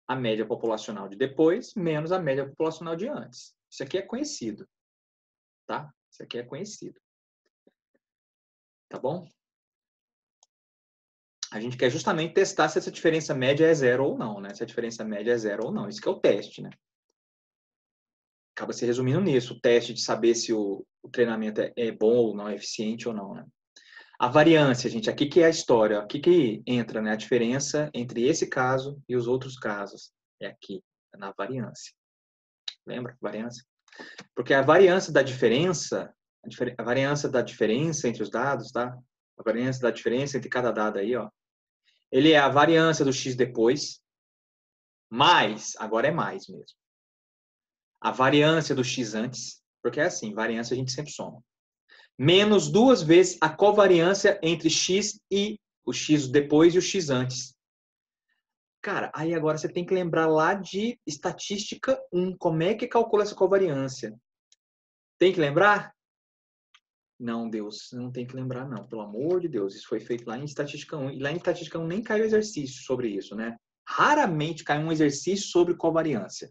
à média populacional de depois menos a média populacional de antes. Isso aqui é conhecido, tá? Isso aqui é conhecido. Tá bom? A gente quer justamente testar se essa diferença média é zero ou não, né? Se a diferença média é zero ou não. Isso que é o teste, né? Acaba se resumindo nisso, o teste de saber se o treinamento é bom ou não, é eficiente ou não, né? A variância, gente, aqui que é a história, aqui que entra, né, a diferença entre esse caso e os outros casos. É aqui, na variância. Lembra? Variância. Porque a variância da diferença, a variância da diferença entre os dados, tá? A variância da diferença entre cada dado aí, ó. Ele é a variância do x depois, mais, agora é mais mesmo. A variância do x antes, porque é assim, variância a gente sempre soma. Menos 2 vezes a covariância entre x e o x depois e o x antes. Cara, aí agora você tem que lembrar lá de estatística 1. Como é que calcula essa covariância? Tem que lembrar? Não, Deus, não tem que lembrar não. Pelo amor de Deus, isso foi feito lá em estatística 1. E lá em estatística 1 nem caiu exercício sobre isso, né? Raramente cai um exercício sobre covariância.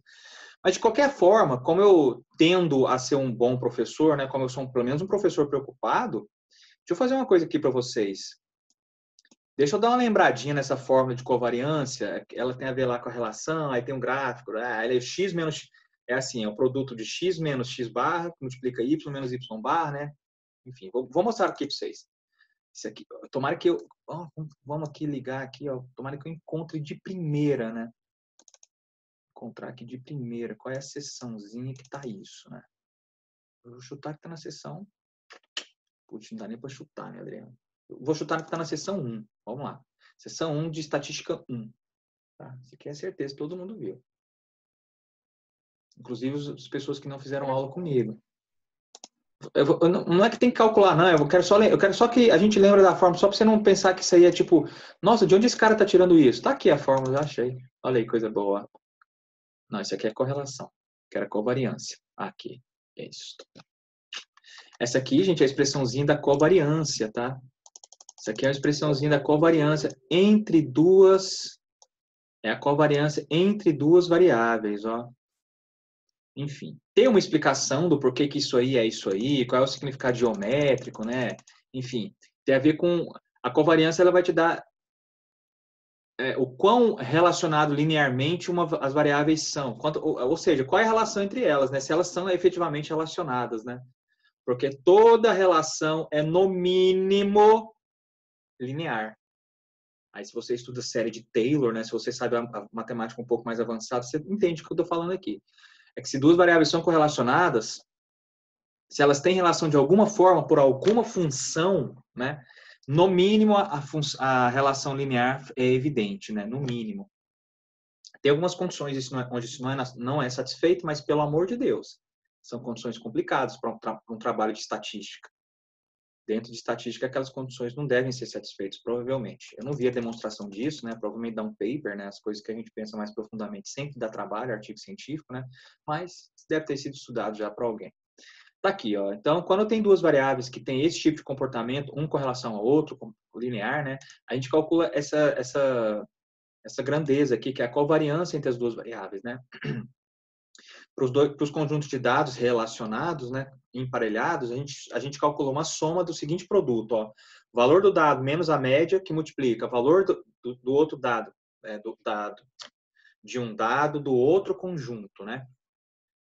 Mas, de qualquer forma, como eu tendo a ser um bom professor, né, como eu sou pelo menos um professor preocupado, deixa eu fazer uma coisa aqui para vocês. Deixa eu dar uma lembradinha nessa fórmula de covariância. Ela tem a ver lá com a relação, aí tem um gráfico. Ela é x menos... É assim, é o produto de x menos x barra, que multiplica y menos y barra, né? Enfim, vou mostrar aqui para vocês. Isso aqui, tomara que eu... vamos aqui ligar aqui, ó. Tomara que eu encontre de primeira, né? Encontrar aqui de primeira. Qual é a seçãozinha que tá isso, né? Eu vou chutar que tá na seção... Putz, não dá nem para chutar, né, Adriano? Eu vou chutar que tá na seção 1. Vamos lá. Seção 1 de estatística 1. Tá? Isso aqui é certeza, todo mundo viu. Inclusive as pessoas que não fizeram aula comigo. Não é que tem que calcular, não. Eu quero só que a gente lembre da fórmula, só para você não pensar que isso aí é tipo, nossa, de onde esse cara tá tirando isso? Tá aqui a fórmula, já achei. Olha aí, coisa boa. Não, isso aqui é correlação. Que era covariância. Aqui. É isso. Essa aqui, gente, é a expressãozinha da covariância, tá? Isso aqui é a expressãozinha da covariância entre duas... É a covariância entre duas variáveis, ó. Enfim, tem uma explicação do porquê que isso aí, qual é o significado geométrico, né? Enfim, tem a ver com... A covariância, ela vai te dar o quão relacionado linearmente as variáveis são. Ou seja, qual é a relação entre elas, né? Se elas são efetivamente relacionadas, né? Porque toda relação é, no mínimo, linear. Aí, se você estuda a série de Taylor, né? Se você sabe a matemática um pouco mais avançada, você entende o que eu estou falando aqui. É que se duas variáveis são correlacionadas, se elas têm relação de alguma forma, por alguma função, né? No mínimo, a relação linear é evidente, né? No mínimo. Tem algumas condições onde isso não é satisfeito, mas, pelo amor de Deus, são condições complicadas para um trabalho de estatística. Dentro de estatística, aquelas condições não devem ser satisfeitas, provavelmente. Eu não vi a demonstração disso, né? Provavelmente dá um paper, né? As coisas que a gente pensa mais profundamente sempre dá trabalho, artigo científico, né? Mas deve ter sido estudado já para alguém. Tá aqui, ó. Então, quando tem duas variáveis que têm esse tipo de comportamento, um com relação ao outro, linear, né? A gente calcula essa grandeza aqui, que é a covariância entre as duas variáveis, né? Para os conjuntos de dados relacionados, né, emparelhados, a gente calculou uma soma do seguinte produto, ó, valor do dado menos a média, que multiplica valor do outro dado, de um dado do outro conjunto, né,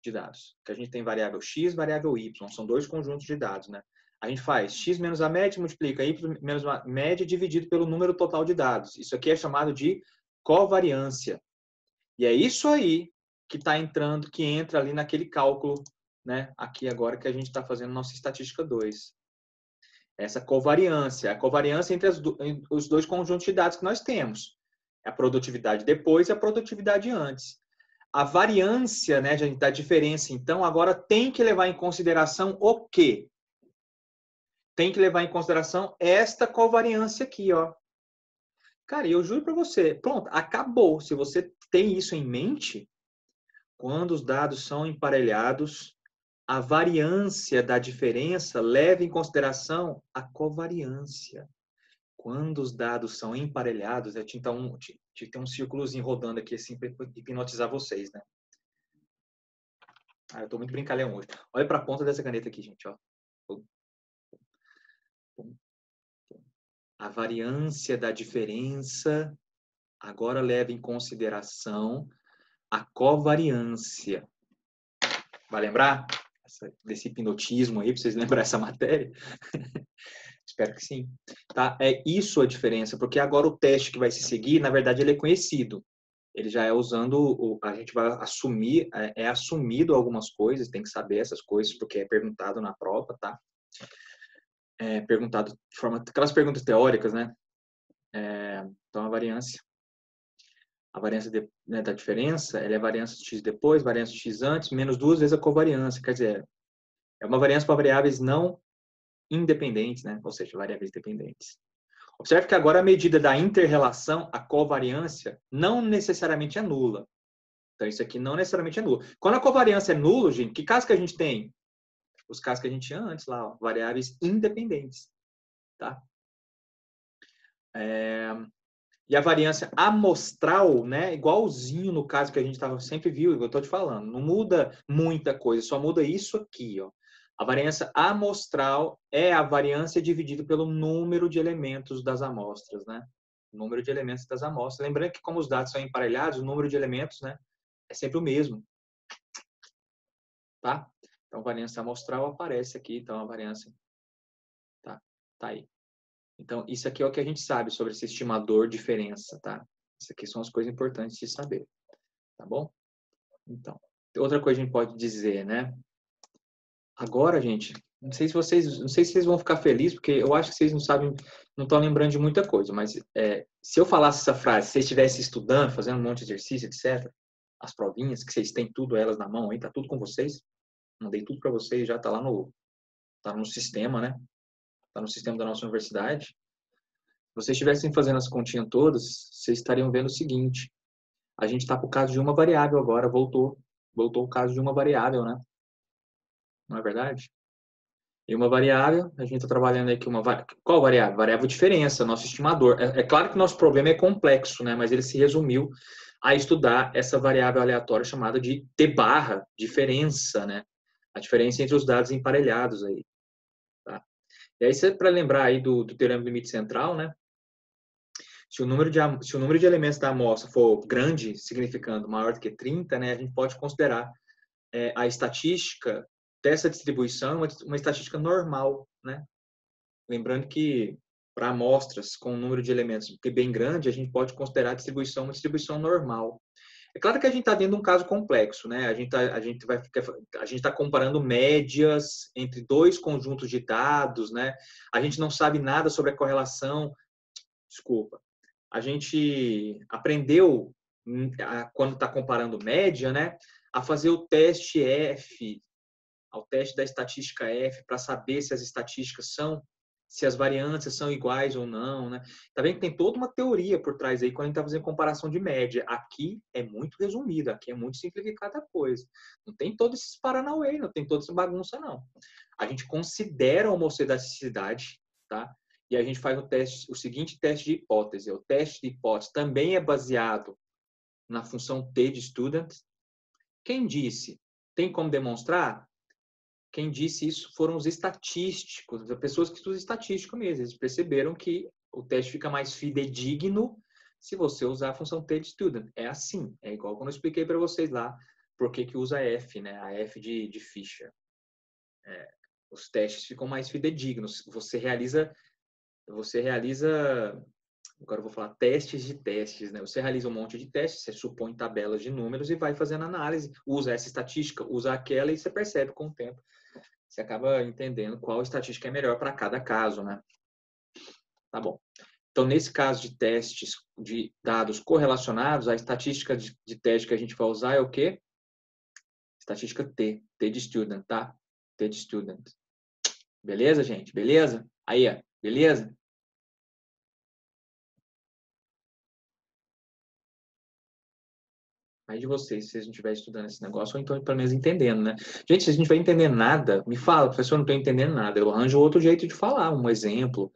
de dados. Que a gente tem variável x, variável y, são dois conjuntos de dados, né. A gente faz x menos a média, multiplica y menos a média dividido pelo número total de dados. Isso aqui é chamado de covariância. E é isso aí que está entrando, que entra ali naquele cálculo, né? Aqui agora que a gente está fazendo nossa estatística 2. Essa covariância, a covariância entre os dois conjuntos de dados que nós temos. A produtividade depois e a produtividade antes. A variância, né, da diferença, então, agora tem que levar em consideração o quê? Tem que levar em consideração esta covariância aqui, ó. Cara, eu juro para você, pronto, acabou. Se você tem isso em mente, quando os dados são emparelhados, a variância da diferença leva em consideração a covariância. Quando os dados são emparelhados, então, tem um círculozinho rodando aqui assim para hipnotizar vocês, né? Eu tô muito brincalhão hoje. Olha para a ponta dessa caneta aqui, gente, ó. A variância da diferença agora leva em consideração a covariância. Vai lembrar desse hipnotismo aí, para vocês lembrarem essa matéria? Espero que sim. Tá? É isso a diferença, porque agora o teste que vai se seguir, na verdade, ele é conhecido. Ele já é usando, a gente vai assumir, é assumido algumas coisas, tem que saber essas coisas, porque é perguntado na prova, tá? É perguntado de forma, aquelas perguntas teóricas, né? Então, a variância né, da diferença, ela é variância de x depois, variância de x antes, menos 2 vezes a covariância, quer dizer, é uma variância para variáveis não independentes, né? Ou seja, variáveis dependentes. Observe que agora a medida da inter-relação, a covariância, não necessariamente é nula. Então, isso aqui não necessariamente é nulo. Quando a covariância é nulo, gente, que caso que a gente tem? Os casos que a gente tinha antes lá, ó, variáveis independentes. Tá? E a variância amostral, né, igualzinho no caso que a gente sempre viu, eu estou te falando, não muda muita coisa, só muda isso aqui. Ó. A variância amostral é a variância dividida pelo número de elementos das amostras. Né? O número de elementos das amostras. Lembrando que como os dados são emparelhados, o número de elementos, né, é sempre o mesmo. Tá? Então, a variância amostral aparece aqui, então a variância tá aí. Então, isso aqui é o que a gente sabe sobre esse estimador diferença, tá? Isso aqui são as coisas importantes de saber, tá bom? Então, outra coisa que a gente pode dizer, né? Agora, gente, não sei se vocês vão ficar felizes, porque eu acho que vocês não sabem, não estão lembrando de muita coisa, mas se eu falasse essa frase, se vocês estivessem estudando, fazendo um monte de exercício, etc., as provinhas, que vocês têm tudo elas na mão aí, tá tudo com vocês, mandei tudo para vocês, já tá lá tá no sistema, né? Tá no sistema da nossa universidade. Se vocês estivessem fazendo as continhas todas, vocês estariam vendo o seguinte: a gente está com o caso de uma variável agora, voltou o caso de uma variável, né? Não é verdade? E uma variável, a gente está trabalhando aí com qual variável? Variável diferença, nosso estimador. É claro que o nosso problema é complexo, né? Mas ele se resumiu a estudar essa variável aleatória chamada de T barra, diferença, né? A diferença entre os dados emparelhados aí. Tá? E aí, para lembrar aí do teorema do limite central, né? Se o número de elementos da amostra for grande, significando maior do que 30, né, a gente pode considerar a estatística dessa distribuição uma estatística normal, né? Lembrando que para amostras com um número de elementos bem grande, a gente pode considerar a distribuição uma distribuição normal. É claro que a gente está dentro de um caso complexo, né? A gente está comparando médias entre dois conjuntos de dados, né? A gente não sabe nada sobre a correlação. Desculpa. A gente aprendeu, quando está comparando média, né, a fazer o teste F, ao teste da estatística F, para saber se as estatísticas se as variâncias são iguais ou não, né? Tá vendo que tem toda uma teoria por trás aí quando a gente está fazendo comparação de média. Aqui é muito resumido, aqui é muito simplificada a coisa. Não tem todos esses paranauê, não tem toda essa bagunça, não. A gente considera a homocedaticidade, tá? E a gente faz o seguinte teste de hipótese. O teste de hipótese também é baseado na função T de student. Quem disse? Tem como demonstrar? Quem disse isso foram os estatísticos, as pessoas que estudam estatística mesmo. Eles perceberam que o teste fica mais fidedigno se você usar a função T de student. É assim, é igual quando eu expliquei para vocês lá por que usa F, né? A F de Fisher. Os testes ficam mais fidedignos. Você realiza Agora eu vou falar testes de testes, né? Você realiza um monte de testes, você supõe tabelas de números e vai fazendo análise, usa essa estatística, usa aquela e você percebe com o tempo. Você acaba entendendo qual estatística é melhor para cada caso, né? Tá bom. Então, nesse caso de testes de dados correlacionados, a estatística de teste que a gente vai usar é o quê? Estatística T, T de student, tá? T de student. Beleza, gente? Beleza? Aí, ó. Beleza? Aí de vocês, se vocês não estiverem estudando esse negócio, ou então pelo menos entendendo, né? Gente, se a gente não vai entender nada, me fala, professor, eu não estou entendendo nada. Eu arranjo outro jeito de falar, um exemplo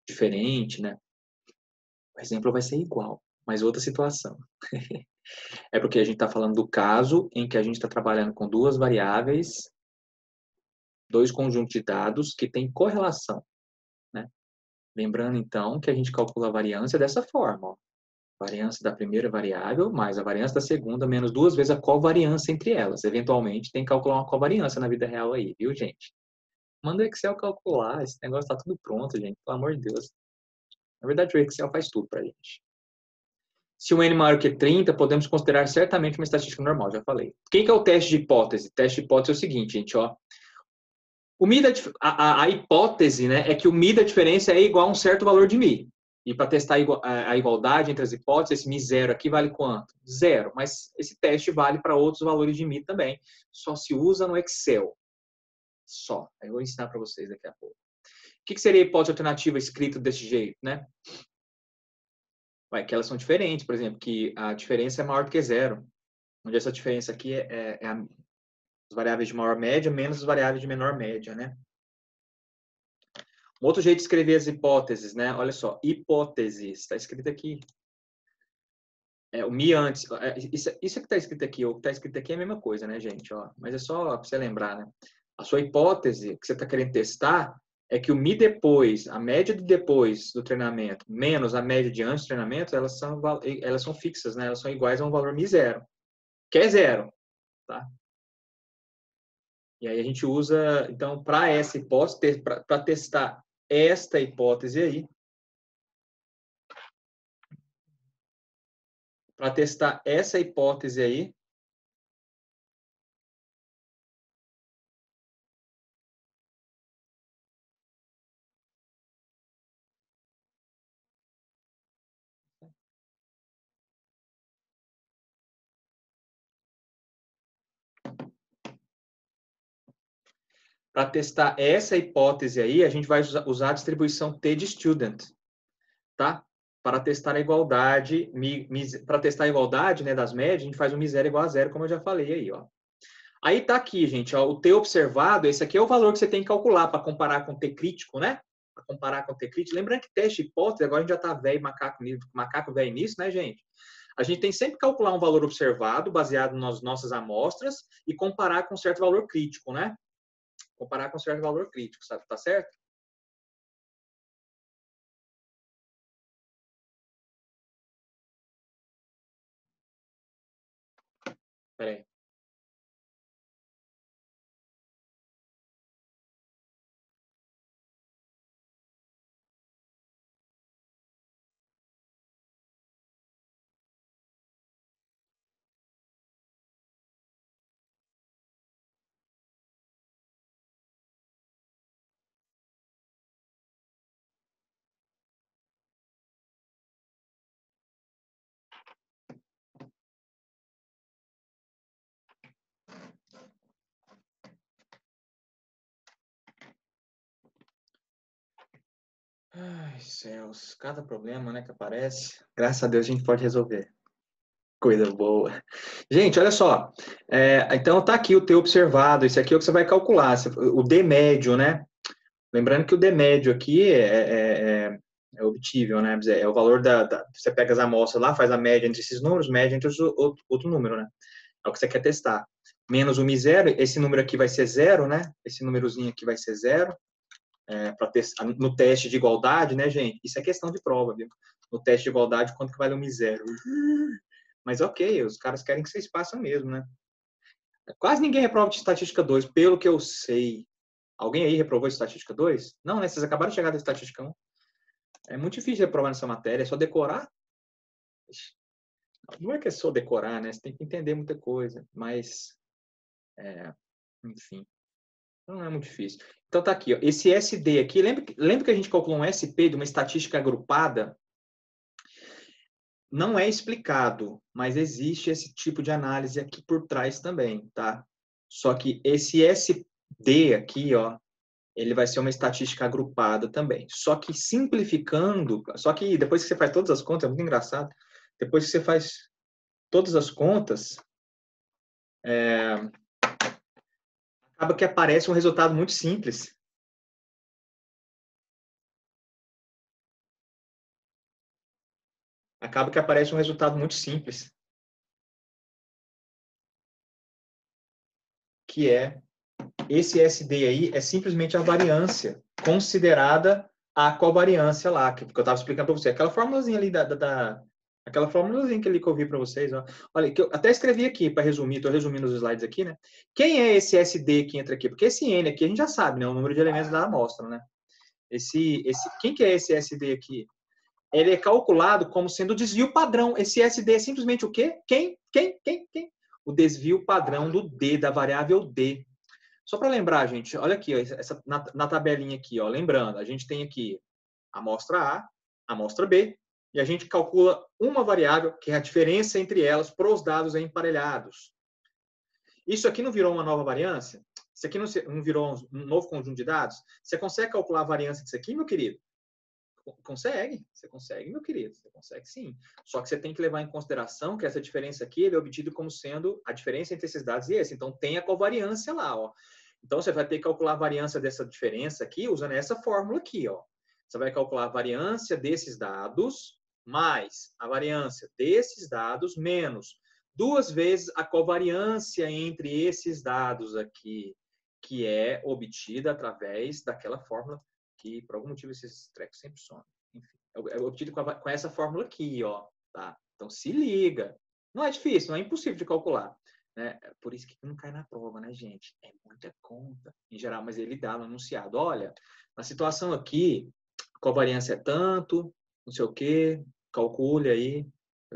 diferente, né? O exemplo vai ser igual, mas outra situação. É porque a gente está falando do caso em que a gente está trabalhando com duas variáveis, dois conjuntos de dados que têm correlação, né? Lembrando, então, que a gente calcula a variância dessa forma, ó. Variância da primeira variável mais a variância da segunda menos duas vezes a covariância entre elas. Eventualmente, tem que calcular uma covariância na vida real aí, viu, gente? Manda o Excel calcular, esse negócio está tudo pronto, gente, pelo amor de Deus. Na verdade, o Excel faz tudo pra gente. Se o n maior que 30, podemos considerar certamente uma estatística normal, já falei. O que é o teste de hipótese? O teste de hipótese é o seguinte, gente, ó. A hipótese, né, é que o μ da diferença é igual a um certo valor de μ. E para testar a igualdade entre as hipóteses, esse μ0 aqui vale quanto? Zero. Mas esse teste vale para outros valores de μ também. Só se usa no Excel. Só. Eu vou ensinar para vocês daqui a pouco. O que seria a hipótese alternativa escrita desse jeito, né? Que elas são diferentes, por exemplo, que a diferença é maior do que zero. Onde essa diferença aqui é as variáveis de maior média menos as variáveis de menor média, né? Um outro jeito de escrever as hipóteses, né? Olha só, hipóteses, está escrito aqui. O mi antes, isso que está escrito aqui, ou que está escrito aqui é a mesma coisa, né, gente? Ó, mas é só para você lembrar, né? A sua hipótese que você está querendo testar é que o mi depois, a média de depois do treinamento, menos a média de antes do treinamento, elas são fixas, né? Elas são iguais a um valor mi zero, que é zero, tá? E aí a gente usa, então, para essa hipótese, para testar esta hipótese aí, para testar essa hipótese aí, a gente vai usar a distribuição T de student, tá? Para testar a igualdade, né, das médias, a gente faz o μ0 igual a zero, como eu já falei aí, ó. Aí tá aqui, gente, ó, o T observado, esse aqui é o valor que você tem que calcular para comparar com o T crítico, né? Para comparar com o T crítico. Lembrando que teste de hipótese, agora a gente já tá velho, macaco velho nisso, né, gente? A gente tem sempre que calcular um valor observado, baseado nas nossas amostras, e comparar com um certo valor crítico, né? Comparar com um certo valor crítico, sabe? Tá certo? Peraí. Ai, céus, cada problema, né, que aparece, graças a Deus a gente pode resolver. Coisa boa. Gente, olha só. Então tá aqui o teu observado. Esse aqui é o que você vai calcular. O D médio, né? Lembrando que o D médio aqui é obtível, né? É o valor você pega as amostras lá, faz a média entre esses números, média entre outro número, né? É o que você quer testar. Menos o μ0, esse número aqui vai ser zero, né? Esse númerozinho aqui vai ser zero. No teste de igualdade, né, gente? Isso é questão de prova, viu? No teste de igualdade, quanto que vale o μ0? Mas ok, os caras querem que vocês passem mesmo, né? Quase ninguém reprova de estatística 2, pelo que eu sei. Alguém aí reprovou de estatística 2? Não, né? Vocês acabaram de chegar da estatística 1. É muito difícil reprovar nessa matéria, é só decorar. Não é que é só decorar, né? Você tem que entender muita coisa, mas, enfim, não é muito difícil. Então tá aqui, ó, esse SD aqui, lembra que a gente calculou um SP de uma estatística agrupada? Não é explicado, mas existe esse tipo de análise aqui por trás também, tá? Só que esse SD aqui, ó, ele vai ser uma estatística agrupada também. Só que simplificando, só que depois que você faz todas as contas, é muito engraçado, depois que você faz todas as contas, acaba que aparece um resultado muito simples. Acaba que aparece um resultado muito simples. Que é, esse SD aí é simplesmente a variância, considerada a covariância lá, que eu estava explicando para você. Aquela formulazinha ali aquela formulazinha que eu vi para vocês, ó. Olha, que eu até escrevi aqui para resumir, estou resumindo os slides aqui, né? Quem é esse SD que entra aqui? Porque esse N aqui a gente já sabe, né? O número de elementos da amostra, né? Quem que é esse SD aqui? Ele é calculado como sendo o desvio padrão. Esse SD é simplesmente o quê? Quem? O desvio padrão do D, da variável D. Só para lembrar, gente, olha aqui, ó, na tabelinha aqui, ó, lembrando, a gente tem aqui a amostra A, a amostra B, e a gente calcula uma variável, que é a diferença entre elas, para os dados emparelhados. Isso aqui não virou uma nova variância? Isso aqui não virou um novo conjunto de dados? Você consegue calcular a variância disso aqui, meu querido? Consegue, você consegue, meu querido, você consegue sim. Só que você tem que levar em consideração que essa diferença aqui é obtida como sendo a diferença entre esses dados e esse. Então, tem a covariância lá, ó. Então, você vai ter que calcular a variância dessa diferença aqui usando essa fórmula aqui, ó. Você vai calcular a variância desses dados mais a variância desses dados menos 2 vezes a covariância entre esses dados aqui, que é obtida através daquela fórmula que, por algum motivo, esses trecos sempre somem. Enfim, é obtido com essa fórmula aqui, ó. Tá? Então, se liga. Não é difícil, não é impossível de calcular. Né? Por isso que não cai na prova, né, gente? É muita conta, em geral, mas ele dá no enunciado. Olha, na situação aqui, a covariância é tanto, não sei o quê, calcule aí,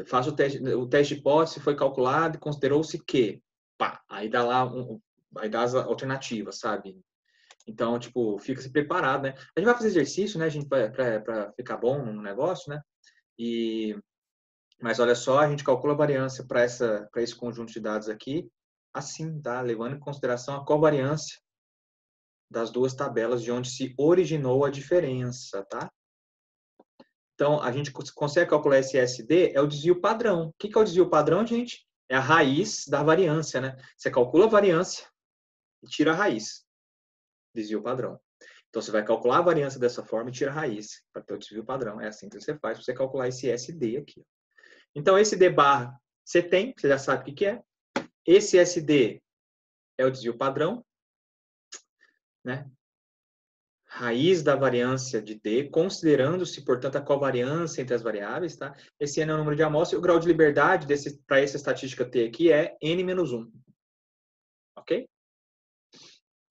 faz o teste de hipótese, foi calculado e considerou-se que, pá, aí dá lá, aí dá as alternativas, sabe? Então, tipo, fica-se preparado, né? A gente vai fazer exercício, né, gente, para ficar bom no negócio, né? Mas olha só, a gente calcula a variância para esse conjunto de dados aqui, assim, tá? Levando em consideração a covariância das duas tabelas de onde se originou a diferença, tá? Então, a gente consegue calcular esse SD, é o desvio padrão. O que é o desvio padrão, gente? É a raiz da variância, né? Você calcula a variância e tira a raiz. Desvio padrão. Então, você vai calcular a variância dessa forma e tira a raiz para ter o desvio padrão. É assim que você faz para você calcular esse SD aqui. Então, esse D barra você tem, você já sabe o que é. Esse SD é o desvio padrão, né? Raiz da variância de D, considerando-se, portanto, a covariância entre as variáveis, tá? Esse N é o número de amostra e o grau de liberdade para essa estatística T aqui é N-1. Ok?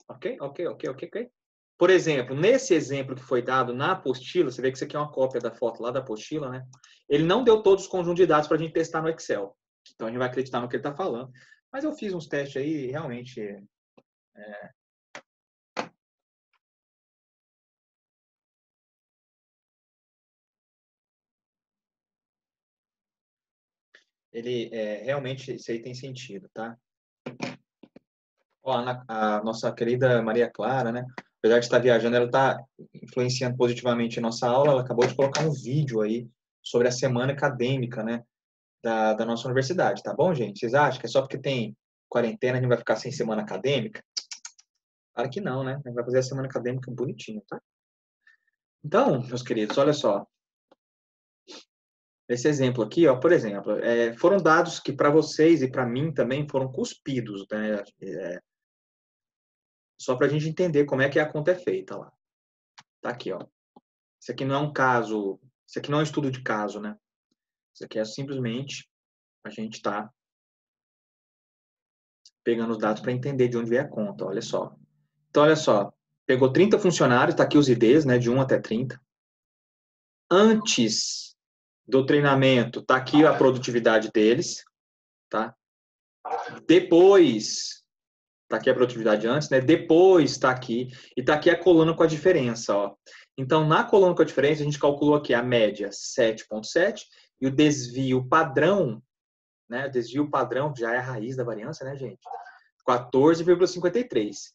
Ok. Por exemplo, nesse exemplo que foi dado na apostila, você vê que isso aqui é uma cópia da foto lá da apostila, né? Ele não deu todos os conjuntos de dados para a gente testar no Excel. Então, a gente vai acreditar no que ele está falando. Mas eu fiz uns testes aí e realmente... realmente, isso aí tem sentido, tá? Ó, a nossa querida Maria Clara, né? Apesar de estar viajando, ela está influenciando positivamente a nossa aula. Ela acabou de colocar um vídeo aí sobre a semana acadêmica, né? Da nossa universidade, tá bom, gente? Vocês acham que é só porque tem quarentena a gente vai ficar sem semana acadêmica? Claro que não, né? A gente vai fazer a semana acadêmica bonitinho, tá? Então, meus queridos, olha só. Esse exemplo aqui, ó, por exemplo, foram dados que para vocês e para mim também foram cuspidos, né? Só para a gente entender como é que a conta é feita lá. Tá aqui, ó. Isso aqui não é um caso, isso aqui não é um estudo de caso, né? Isso aqui é simplesmente a gente tá pegando os dados para entender de onde vem a conta, olha só. Então, olha só, pegou 30 funcionários, tá aqui os IDs, né, de 1 até 30. Antes do treinamento, tá aqui a produtividade deles, tá? Depois, tá aqui a produtividade antes, né? Depois tá aqui, e tá aqui a coluna com a diferença, ó. Então, na coluna com a diferença, a gente calculou aqui a média 7,7 e o desvio padrão, né? O desvio padrão já é a raiz da variância, né, gente? 14,53.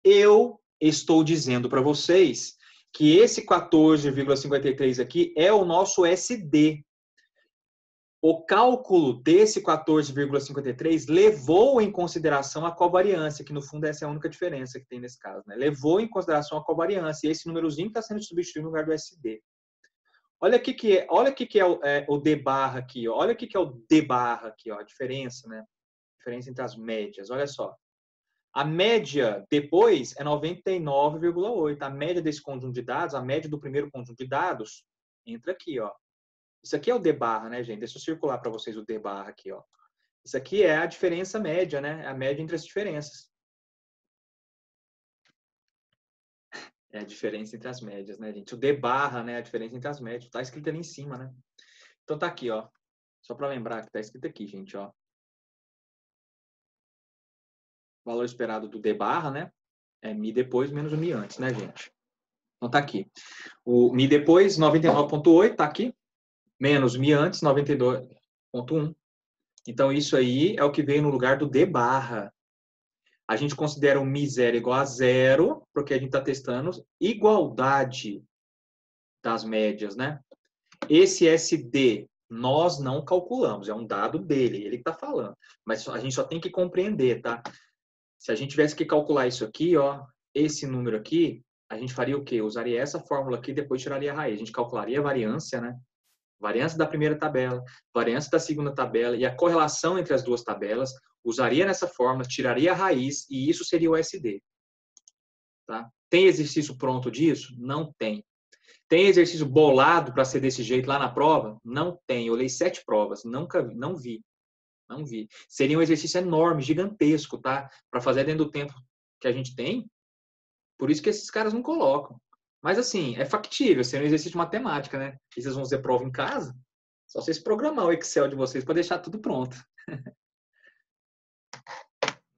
Eu estou dizendo para vocês que esse 14,53 aqui é o nosso SD. O cálculo desse 14,53 levou em consideração a covariância, que no fundo essa é a única diferença que tem nesse caso, né? Levou em consideração a covariância, e esse númerozinho está sendo substituído no lugar do SD. Olha o que é o D barra aqui, ó. Olha o que é o D barra aqui, ó, a diferença, né? A diferença entre as médias, olha só. A média depois é 99,8. A média desse conjunto de dados, a média do primeiro conjunto de dados, entra aqui, ó. Isso aqui é o D barra, né, gente? Deixa eu circular para vocês o D barra aqui, ó. Isso aqui é a diferença média, né? A média entre as diferenças. É a diferença entre as médias, né, gente? O D barra, né? A diferença entre as médias. Tá escrito ali em cima, né? Então tá aqui, ó. Só para lembrar que tá escrito aqui, gente, ó. O valor esperado do D barra, né? É Mi depois menos o Mi antes, né, gente? Então tá aqui. O Mi depois, 99,8, tá aqui. Menos Mi antes, 92,1. Então isso aí é o que veio no lugar do D barra. A gente considera o Mi zero igual a zero, porque a gente está testando igualdade das médias, né? Esse SD nós não calculamos, é um dado dele, ele que está falando. Mas a gente só tem que compreender, tá? Se a gente tivesse que calcular isso aqui, ó, esse número aqui, a gente faria o quê? Usaria essa fórmula aqui e depois tiraria a raiz. A gente calcularia a variância, né? Variância da primeira tabela, variância da segunda tabela e a correlação entre as duas tabelas, usaria nessa fórmula, tiraria a raiz e isso seria o SD. Tá? Tem exercício pronto disso? Não tem. Tem exercício bolado para ser desse jeito lá na prova? Não tem. Eu olhei 7 provas, nunca vi, não vi. Não vi. Seria um exercício enorme, gigantesco, tá? Para fazer dentro do tempo que a gente tem. Por isso que esses caras não colocam. Mas assim, é factível, seria um exercício de matemática, né? E vocês vão fazer prova em casa, só vocês programar o Excel de vocês para deixar tudo pronto.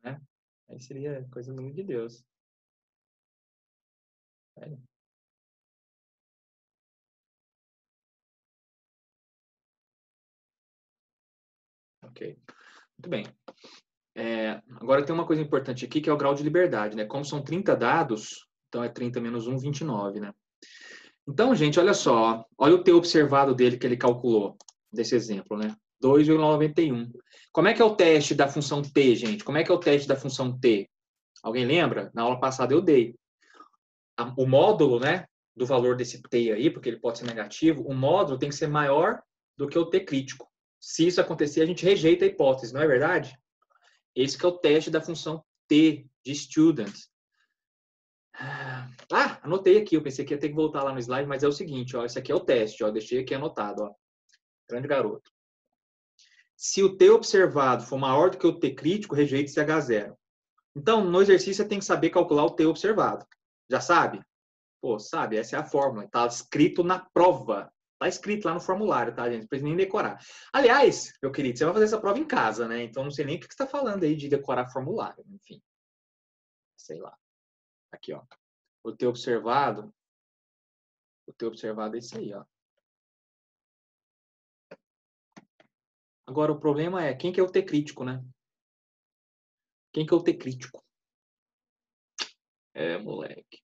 Né? Aí seria coisa do mundo de Deus. É. Ok. Muito bem. Agora tem uma coisa importante aqui, que é o grau de liberdade, né? Como são 30 dados, então é 30 menos 1, 29, né? Então, gente, olha só. Olha o T observado dele que ele calculou, desse exemplo, né? 2,91. Como é que é o teste da função T, gente? Como é que é o teste da função T? Alguém lembra? Na aula passada eu dei. O módulo, né, do valor desse T aí, porque ele pode ser negativo, o módulo tem que ser maior do que o T crítico. Se isso acontecer, a gente rejeita a hipótese, não é verdade? Esse que é o teste da função T de student. Anotei aqui, eu pensei que ia ter que voltar lá no slide, mas é o seguinte, ó, esse aqui é o teste, ó, deixei aqui anotado, ó. Grande garoto. Se o T observado for maior do que o T crítico, rejeite-se H0. Então, no exercício, você tem que saber calcular o T observado. Já sabe? Pô, sabe, essa é a fórmula. Está escrito na prova. Está escrito lá no formulário, tá, gente? Não precisa nem decorar. Aliás, meu querido, você vai fazer essa prova em casa, né? Então, não sei nem o que você está falando aí de decorar formulário. Enfim, sei lá. Aqui, ó. O T observado é isso aí, ó. Agora, o problema é, quem que é o T crítico, né? Quem que é o T crítico? Moleque.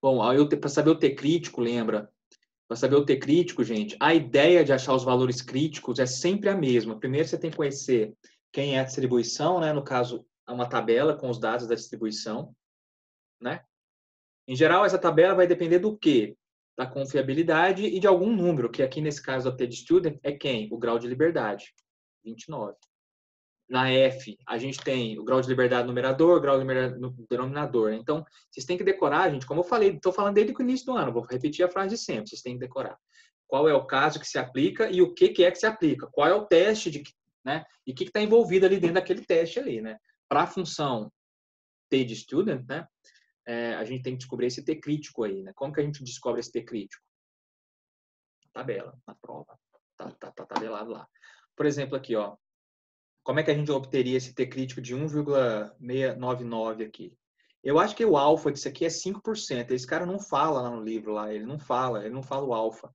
Bom, para saber o T crítico, lembra? Para saber o T crítico, gente, a ideia de achar os valores críticos é sempre a mesma. Primeiro você tem que conhecer quem é a distribuição, né? No caso, é uma tabela com os dados da distribuição, né? Em geral, essa tabela vai depender do quê? Da confiabilidade e de algum número, que aqui nesse caso da T de student é quem? O grau de liberdade, 29. Na F, a gente tem o grau de liberdade no numerador, o grau de liberdade no denominador. Então, vocês têm que decorar, gente, como eu falei, estou falando desde o início do ano, vou repetir a frase de sempre, vocês têm que decorar. Qual é o caso que se aplica e o que é que se aplica? Qual é o teste, né? E o que está envolvido ali dentro daquele teste ali, né? Para a função T de student, né? A gente tem que descobrir esse T crítico aí, né? Como que a gente descobre esse T crítico? tabela, na prova. Tá tabelado lá. Por exemplo, aqui, ó. Como é que a gente obteria esse T crítico de 1,699 aqui? Eu acho que o alfa disso aqui é 5%. Esse cara não fala lá no livro, lá. Ele não fala o alfa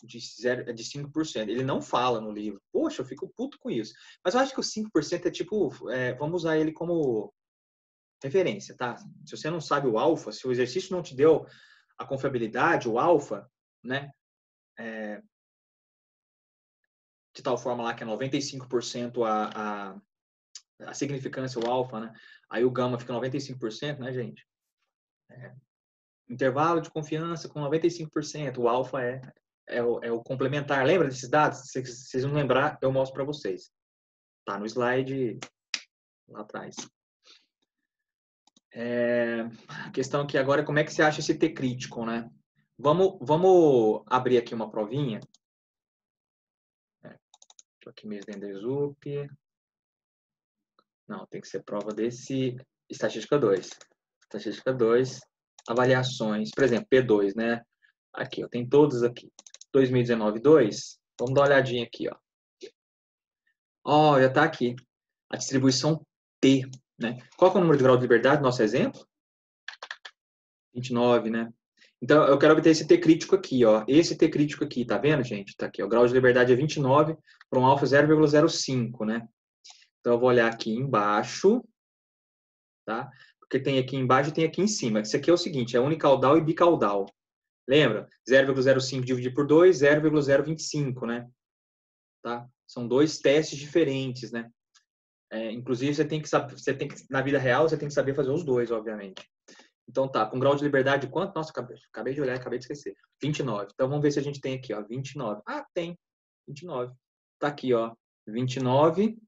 de 5%. Ele não fala no livro. Poxa, eu fico puto com isso. Mas eu acho que o 5% é tipo, vamos usar ele como referência, tá? Se você não sabe o alfa, se o exercício não te deu a confiabilidade, o alfa, né? De tal forma lá que é 95% a significância, o alfa, né? Aí o gama fica 95%, né, gente? Intervalo de confiança com 95%. O alfa é o complementar. Lembra desses dados? Se vocês não lembrar, eu mostro para vocês. Tá no slide lá atrás. A questão aqui agora é como é que você acha esse T crítico, né? Vamos abrir aqui uma provinha. Estou aqui mesmo dentro da ZUP. Não, tem que ser prova desse Estatística 2. Estatística 2, avaliações. Por exemplo, P2, né? Aqui, eu tenho todos aqui. 2019, 2. Vamos dar uma olhadinha aqui, ó. Ó, já está aqui. A distribuição T, né? Qual que é o número de grau de liberdade do nosso exemplo? 29, né? Então, eu quero obter esse T crítico aqui, ó. Esse T crítico aqui, tá vendo, gente? Tá aqui, ó. O grau de liberdade é 29 para um alfa 0,05, né? Então, eu vou olhar aqui embaixo, tá? Porque tem aqui embaixo e tem aqui em cima. Isso aqui é o seguinte, é unicaudal e bicaudal. Lembra? 0,05 dividido por 2, 0,025, né? Tá? São dois testes diferentes, né? Inclusive, você tem que saber, na vida real, você tem que saber fazer os dois, obviamente. Então, tá, com grau de liberdade quanto? Nossa, acabei de olhar, acabei de esquecer. 29. Então, vamos ver se a gente tem aqui, ó, 29. Ah, tem. 29. Tá aqui, ó, 29,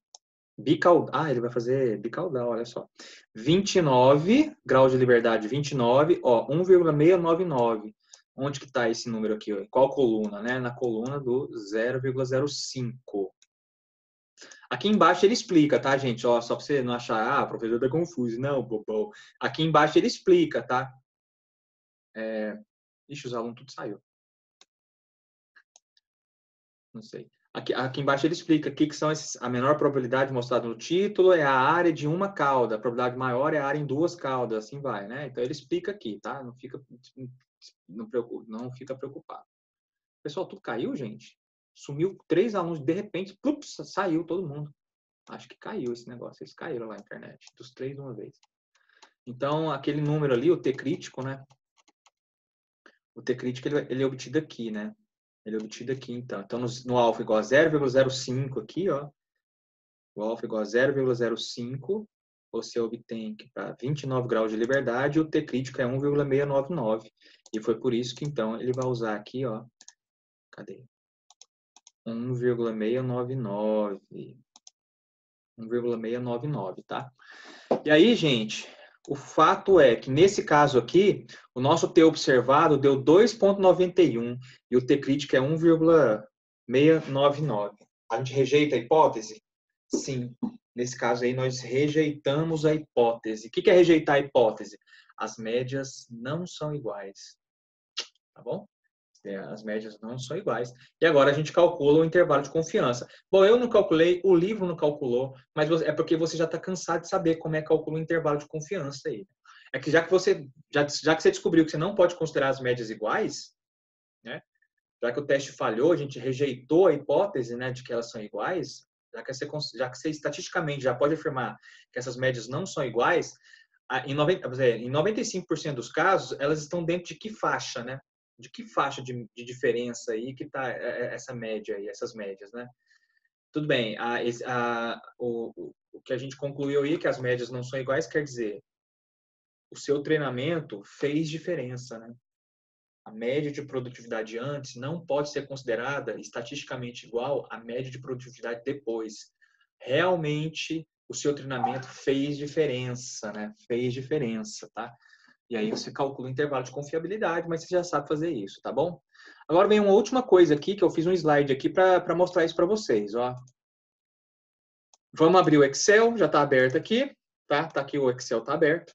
bicaudal. Ah, ele vai fazer bicaudal, olha só. 29, grau de liberdade 29, ó, 1,699. Onde que tá esse número aqui? Ó? Qual coluna, né? Na coluna do 0,05. Aqui embaixo ele explica, tá, gente? Ó, só para você não achar, o professor tá confuso. Não, bobão. Aqui embaixo ele explica, tá? Ixi, os alunos tudo saiu. Não sei. Aqui embaixo ele explica o que são a menor probabilidade mostrada no título é a área de uma cauda, a probabilidade maior é a área em duas caudas, assim vai, né? Então ele explica aqui, tá? Não fica preocupado. Pessoal, tudo caiu, gente? Sumiu 3 alunos, de repente, plups, saiu todo mundo. Acho que caiu esse negócio, eles caíram lá na internet, dos 3 de uma vez. Então, aquele número ali, o T crítico, né? O T crítico, ele é obtido aqui, né? Ele é obtido aqui, então. Então, no alfa igual a 0,05 aqui, ó. O alfa igual a 0,05, você obtém que para 29 graus de liberdade, o T crítico é 1,699. E foi por isso que, então, ele vai usar aqui, ó. Cadê? 1,699. 1,699, tá? E aí, gente, o fato é que nesse caso aqui, o nosso T observado deu 2,91 e o T crítico é 1,699. A gente rejeita a hipótese? Sim. Nesse caso aí, nós rejeitamos a hipótese. O que é rejeitar a hipótese? As médias não são iguais. Tá bom? As médias não são iguais. E agora a gente calcula o intervalo de confiança. Bom, eu não calculei, o livro não calculou, mas é porque você já está cansado de saber como é que calcula o intervalo de confiança aí. É que já que você descobriu que você não pode considerar as médias iguais, né? Já que o teste falhou, a gente rejeitou a hipótese, né, de que elas são iguais, já que você estatisticamente já pode afirmar que essas médias não são iguais, em 95% dos casos, elas estão dentro de que faixa, né? De que faixa de diferença aí que está essa média aí, essas médias, né? Tudo bem, o que a gente concluiu aí, que as médias não são iguais, quer dizer, o seu treinamento fez diferença, né? A média de produtividade antes não pode ser considerada estatisticamente igual à média de produtividade depois. Realmente, o seu treinamento fez diferença, né? Fez diferença, tá? E aí você calcula o intervalo de confiabilidade, mas você já sabe fazer isso, tá bom? Agora vem uma última coisa aqui, que eu fiz um slide aqui para mostrar isso para vocês, ó. Vamos abrir o Excel, já está aberto aqui, tá? Tá aqui o Excel, tá aberto.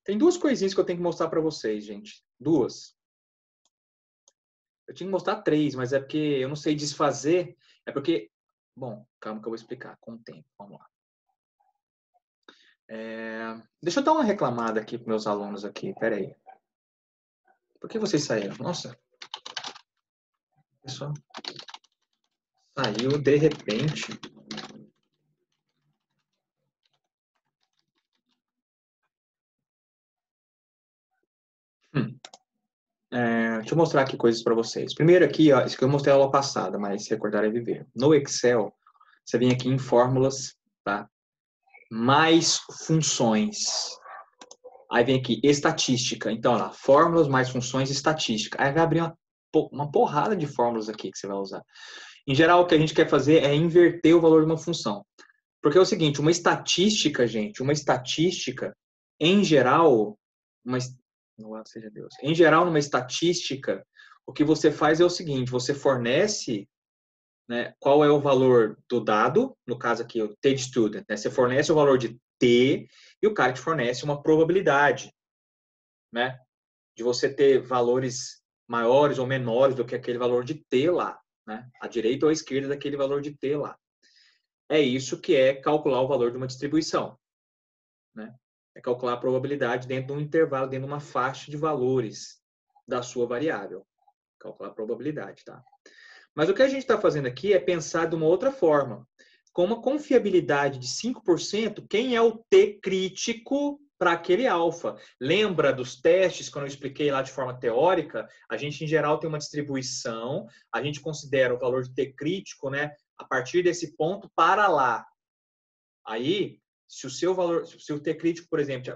Tem duas coisinhas que eu tenho que mostrar para vocês, gente. Duas. Eu tinha que mostrar 3, mas é porque eu não sei desfazer. É porque... Bom, calma que eu vou explicar com o tempo. Vamos lá. Deixa eu dar uma reclamada aqui para meus alunos aqui. Pera aí. Por que vocês saíram? Nossa. Pessoal, saiu de repente. Deixa eu mostrar aqui coisas para vocês. Primeiro aqui, ó, isso que eu mostrei na aula passada, mas se recordar é viver. No Excel, você vem aqui em fórmulas, tá? Mais funções. Aí vem aqui, estatística. Então, lá, fórmulas mais funções, estatística. Aí vai abrir uma porrada de fórmulas aqui que você vai usar. Em geral, o que a gente quer fazer é inverter o valor de uma função. Porque é o seguinte, uma estatística, gente, uma estatística, em geral, louvado seja Deus. Em geral, numa estatística, o que você faz é o seguinte, você fornece, né, qual é o valor do dado, no caso aqui, o T de student, né? Você fornece o valor de T e o cara te fornece uma probabilidade, né, de você ter valores maiores ou menores do que aquele valor de T lá, né, à direita ou à esquerda daquele valor de T lá. É isso que é calcular o valor de uma distribuição, né? É calcular a probabilidade dentro de um intervalo, dentro de uma faixa de valores da sua variável. Calcular a probabilidade, tá? Mas o que a gente está fazendo aqui é pensar de uma outra forma. Com uma confiabilidade de 5%, quem é o T crítico para aquele alfa? Lembra dos testes, quando eu expliquei lá de forma teórica? A gente, em geral, tem uma distribuição, a gente considera o valor de T crítico, né, a partir desse ponto para lá. Aí, se o seu valor, se o T crítico, por exemplo,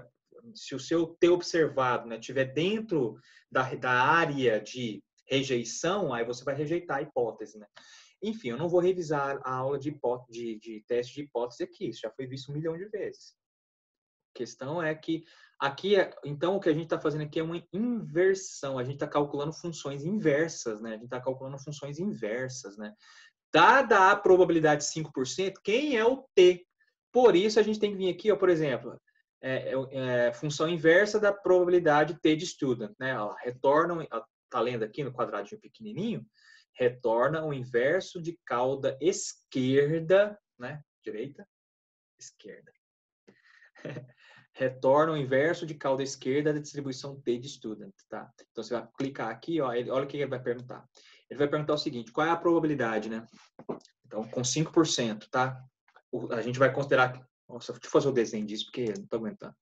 se o seu T observado, né, estiver dentro da área de rejeição, aí você vai rejeitar a hipótese, né? Enfim, eu não vou revisar a aula de teste de hipótese aqui, isso já foi visto 1 milhão de vezes. A questão é que aqui, então, o que a gente está fazendo aqui é uma inversão, a gente está calculando funções inversas, né? A gente está calculando funções inversas, né? Dada a probabilidade de 5%, quem é o T? Por isso, a gente tem que vir aqui, ó, por exemplo, função inversa da probabilidade T de student, né? Ó, retorna, tá lendo aqui no quadradinho pequenininho? Retorna o inverso de cauda esquerda, né? Direita, esquerda. Retorna o inverso de cauda esquerda da distribuição T de student, tá? Então, você vai clicar aqui, ó, olha o que ele vai perguntar. Ele vai perguntar o seguinte, qual é a probabilidade, né? Então, com 5%, tá? A gente vai considerar... Nossa, deixa eu fazer o desenho disso, porque eu não tô aguentando.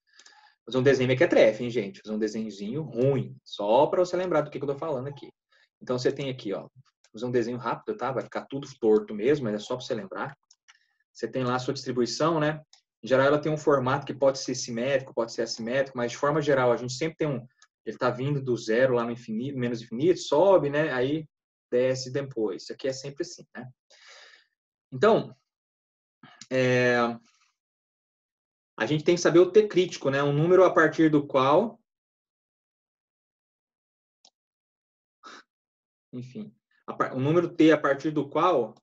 Fazer um desenho mequetrefe, hein, gente? Fazer um desenhozinho ruim, só para você lembrar do que eu tô falando aqui. Então, você tem aqui, ó, fazer um desenho rápido, tá? Vai ficar tudo torto mesmo, mas é só para você lembrar. Você tem lá a sua distribuição, né? Em geral, ela tem um formato que pode ser simétrico, pode ser assimétrico, mas de forma geral, a gente sempre tem ele tá vindo do zero lá no infinito, menos infinito, sobe, né? Aí desce depois. Isso aqui é sempre assim, né? Então, a gente tem que saber o T crítico, né? Um número a partir do qual... Enfim, o número T a partir do qual,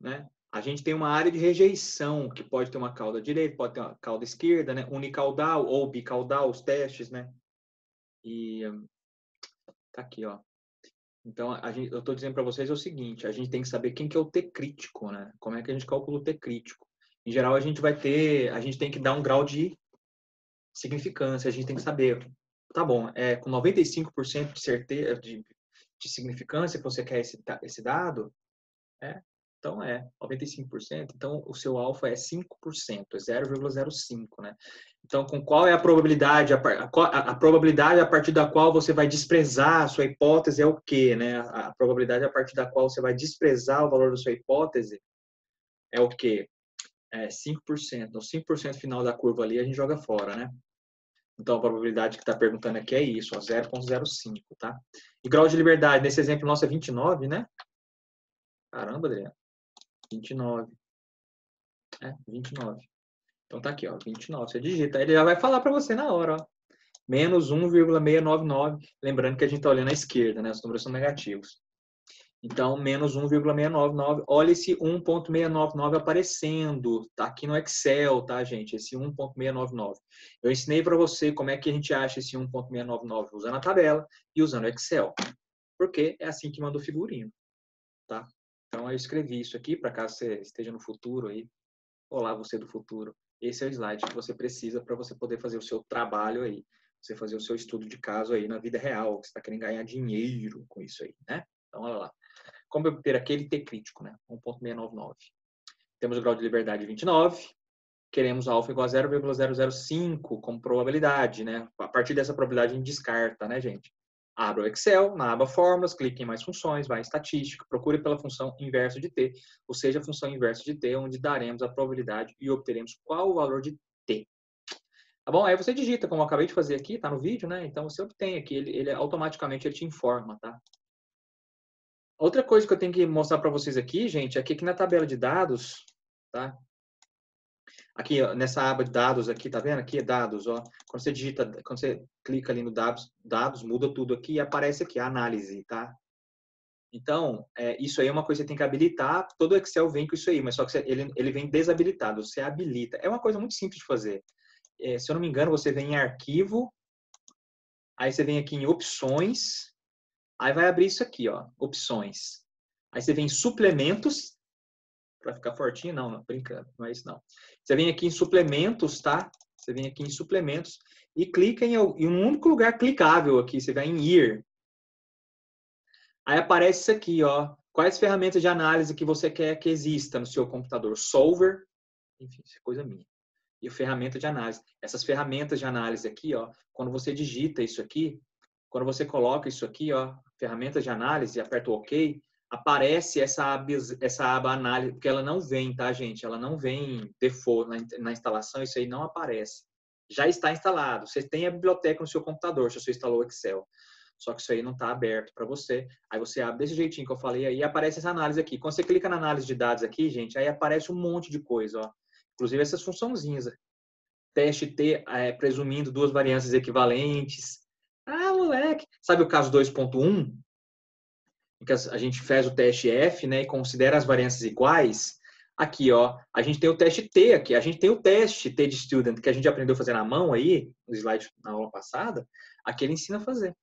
né? A gente tem uma área de rejeição, que pode ter uma cauda direita, pode ter uma cauda esquerda, né? Unicaudal ou bicaudal, os testes, né? E tá aqui, ó. Então, eu estou dizendo para vocês o seguinte, a gente tem que saber quem que é o T crítico, né? Como é que a gente calcula o T crítico? Em geral, a gente tem que dar um grau de significância, a gente tem que saber. Tá bom, com 95% de certeza, de significância que você quer esse dado, então 95%, então o seu alfa é 5%, é 0,05, né? Então, com qual é a probabilidade? A probabilidade a partir da qual você vai desprezar a sua hipótese é o quê, né? A probabilidade a partir da qual você vai desprezar o valor da sua hipótese é o quê? É 5%. No 5% final da curva ali, a gente joga fora, né? Então, a probabilidade que está perguntando aqui é isso, 0,05, tá? E grau de liberdade, nesse exemplo nosso é 29, né? Caramba, Adriano. 29. 29. Então tá aqui, ó, 29. Você digita, ele já vai falar para você na hora, ó. Menos 1,699. Lembrando que a gente está olhando à esquerda, né? Os números são negativos. Então, menos 1,699. Olha esse 1,699 aparecendo. Tá aqui no Excel, tá, gente? Esse 1,699. Eu ensinei para você como é que a gente acha esse 1,699 usando a tabela e usando o Excel. porque é assim que manda o figurino, tá? Então, eu escrevi isso aqui, para caso você esteja no futuro aí. Olá, você do futuro. Esse é o slide que você precisa para você poder fazer o seu trabalho aí. Você fazer o seu estudo de caso aí na vida real. Você está querendo ganhar dinheiro com isso aí, né? Então, olha lá. Como obter aquele T crítico, né? 1.699. Temos o grau de liberdade 29. Queremos alfa igual a 0,005 como probabilidade, né? A partir dessa probabilidade a gente descarta, né, gente? Abra o Excel, na aba Fórmulas, clique em mais funções, vai em Estatística, procure pela função inverso de T, ou seja, a função inverso de T, onde daremos a probabilidade e obteremos qual o valor de T. Tá bom? Aí você digita, como eu acabei de fazer aqui, tá no vídeo, né? Então você obtém aqui, ele automaticamente ele te informa, tá? Outra coisa que eu tenho que mostrar para vocês aqui, gente, é que aqui na tabela de dados, tá? Aqui, ó, nessa aba de dados aqui, tá vendo? Aqui é dados, ó. Quando você digita, quando você clica ali no dados, muda tudo aqui e aparece aqui a análise, tá? Então, isso aí é uma coisa que você tem que habilitar. Todo o Excel vem com isso aí, mas só que ele vem desabilitado. Você habilita. É uma coisa muito simples de fazer. Se eu não me engano, você vem em arquivo, aí você vem aqui em opções, aí vai abrir isso aqui, ó, opções. Aí você vem em suplementos, para ficar fortinho, não, brincando, não é isso não. Você vem aqui em suplementos, tá? Você vem aqui em suplementos e clica em um único lugar clicável aqui, você vai em Year. Aí aparece isso aqui, ó. Quais ferramentas de análise que você quer que exista no seu computador? Solver, enfim, isso é coisa minha. E ferramenta de análise. Essas ferramentas de análise aqui, ó, quando você digita isso aqui, quando você coloca isso aqui, ó, ferramentas de análise, e aperta o OK, aparece essa aba análise, porque ela não vem, tá, gente? Ela não vem default na instalação, isso aí não aparece. Já está instalado. Você tem a biblioteca no seu computador, se você instalou o Excel. Só que isso aí não está aberto para você. Aí você abre desse jeitinho que eu falei aí, e aparece essa análise aqui. Quando você clica na análise de dados aqui, gente, aí aparece um monte de coisa, ó. Inclusive essas funçãozinhas. Teste T, presumindo duas variâncias equivalentes. Ah, moleque! Sabe o caso 2.1? Em que a gente faz o teste F, né, e considera as variâncias iguais. Aqui, ó, a gente tem o teste T aqui. A gente tem o teste T de Student, que a gente aprendeu a fazer na mão aí, no slide na aula passada. Aqui ele ensina a fazer.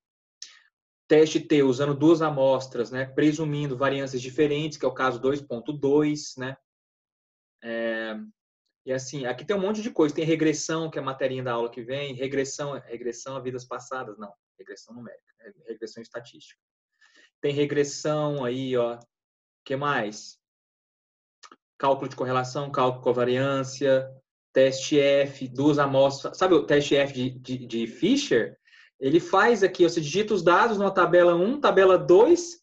Teste T usando duas amostras, né, presumindo variâncias diferentes, que é o caso 2.2, né. E assim, aqui tem um monte de coisa. Tem regressão, que é a materinha da aula que vem. Regressão a vidas passadas. Não, regressão numérica. Regressão estatística. Tem regressão aí, ó. O que mais? Cálculo de correlação, cálculo de covariância, teste F, duas amostras. Sabe o teste F de Fisher? Ele faz aqui, você digita os dados numa tabela 1, tabela 2,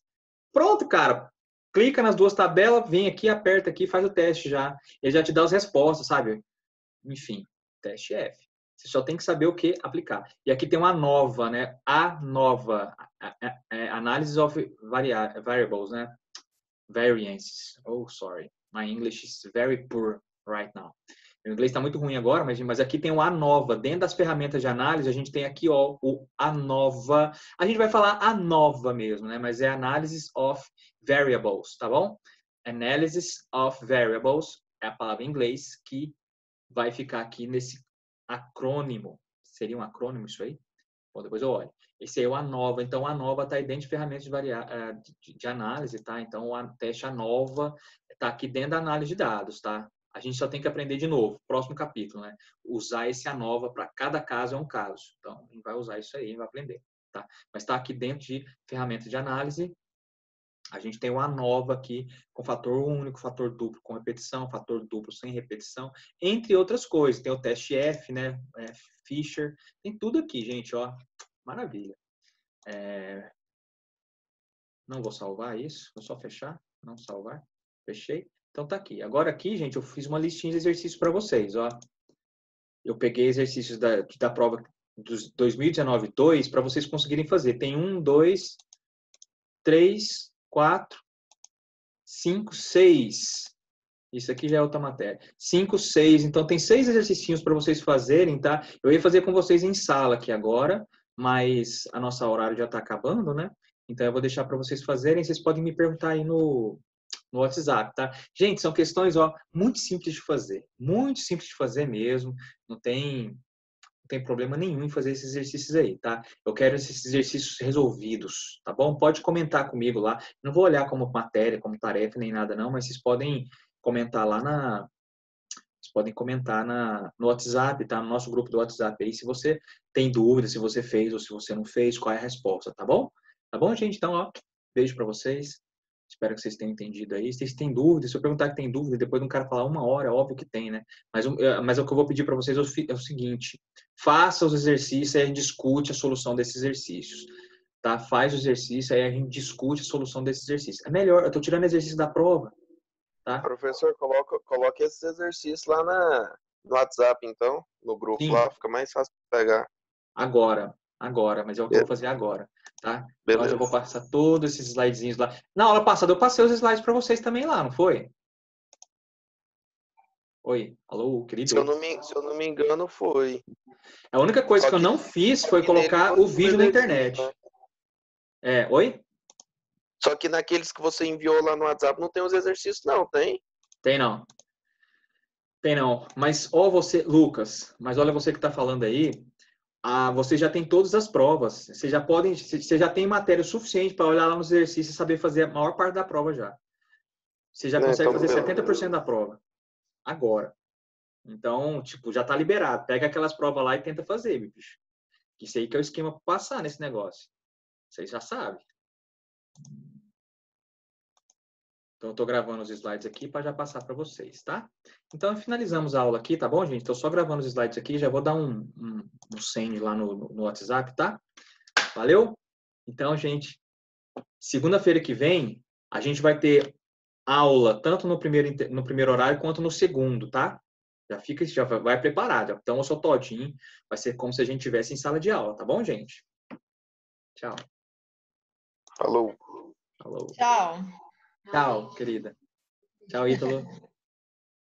pronto, cara. Clica nas duas tabelas, vem aqui, aperta aqui, faz o teste já. Ele já te dá as respostas, sabe? Enfim, teste F. Você só tem que saber o que aplicar. E aqui tem uma nova, né? A nova. Analysis of variables, né? Variances. Oh, sorry. My English is very poor right now. O inglês está muito ruim agora, mas aqui tem o ANOVA. Dentro das ferramentas de análise, a gente tem aqui ó, o ANOVA. A gente vai falar ANOVA mesmo, né? Mas é Analysis of Variables, tá bom? Analysis of Variables é a palavra em inglês que vai ficar aqui nesse acrônimo. Seria um acrônimo isso aí? Bom, depois eu olho. Esse aí é o ANOVA. Então, a ANOVA está aí dentro de ferramentas de análise, tá? Então, o teste ANOVA está aqui dentro da análise de dados, tá? A gente só tem que aprender de novo, próximo capítulo, né? Usar esse ANOVA para cada caso é um caso. Então, a gente vai usar isso aí, a gente vai aprender, tá? Mas está aqui dentro de ferramentas de análise. A gente tem o ANOVA aqui com fator único, fator duplo com repetição, fator duplo sem repetição, entre outras coisas. Tem o teste F, né? Fisher. Tem tudo aqui, gente, ó. Maravilha. Não vou salvar isso, vou só fechar, não salvar. Fechei. Então tá aqui. Agora aqui, gente, eu fiz uma listinha de exercícios para vocês, ó. Eu peguei exercícios da prova dos 2019-2 para vocês conseguirem fazer. Tem 1, 2, 3, 4, 5, 6. Isso aqui já é outra matéria. 5, 6. Então, tem 6 exercícios para vocês fazerem, tá? Eu ia fazer com vocês em sala aqui agora, mas a nossa horário já está acabando, né? Então, eu vou deixar para vocês fazerem. Vocês podem me perguntar aí no WhatsApp, tá? Gente, são questões, ó, muito simples de fazer. Muito simples de fazer mesmo. Não tem tem problema nenhum em fazer esses exercícios aí, tá? Eu quero esses exercícios resolvidos, tá bom? Pode comentar comigo lá. Não vou olhar como matéria, como tarefa, nem nada não, mas vocês podem comentar lá Vocês podem comentar no WhatsApp, tá? No nosso grupo do WhatsApp aí, se você tem dúvida, se você fez ou se você não fez, qual é a resposta, tá bom? Tá bom, gente? Então, ó, beijo pra vocês. Espero que vocês tenham entendido aí. Se vocês têm dúvida, se eu perguntar que tem dúvida, depois de um cara falar 1 hora, é óbvio que tem, né? Mas o que eu vou pedir para vocês é o seguinte: faça os exercícios e a gente discute a solução desses exercícios. Tá? Faz o exercício, aí a gente discute a solução desses exercícios. É melhor, eu estou tirando exercício da prova, tá? Professor, coloque esses exercícios lá no WhatsApp, então, no grupo Sim, lá, fica mais fácil de pegar. agora, mas é o que eu vou fazer agora, tá? Então eu já Beleza. vou passar todos esses slidezinhos lá. Na aula passada eu passei os slides para vocês também lá, não foi? Oi, alô, querido. Se eu não me engano, foi. A única coisa que eu não fiz foi colocar o vídeo na internet. Né? Oi? Só que naqueles que você enviou lá no WhatsApp não tem os exercícios, não, tem? Tem não. Tem não. Mas, ó você, Lucas, mas olha você que está falando aí, você já tem todas as provas. Você já tem matéria suficiente para olhar lá nos exercícios e saber fazer a maior parte da prova já. Você já consegue fazer 70% da prova. Agora. Então, tipo, já está liberado. Pega aquelas provas lá e tenta fazer, bicho. Isso aí que é o esquema para passar nesse negócio. Vocês já sabem. Então, eu estou gravando os slides aqui para já passar para vocês, tá? Então, finalizamos a aula aqui, tá bom, gente? Estou só gravando os slides aqui, já vou dar um send lá no WhatsApp, tá? Valeu? Então, gente, segunda-feira que vem, a gente vai ter aula tanto no primeiro horário quanto no segundo, tá? Já vai preparado. Então, eu sou todinho. Vai ser como se a gente estivesse em sala de aula, tá bom, gente? Tchau. Falou. Falou. Tchau. Tchau, querida. Tchau, Ítalo.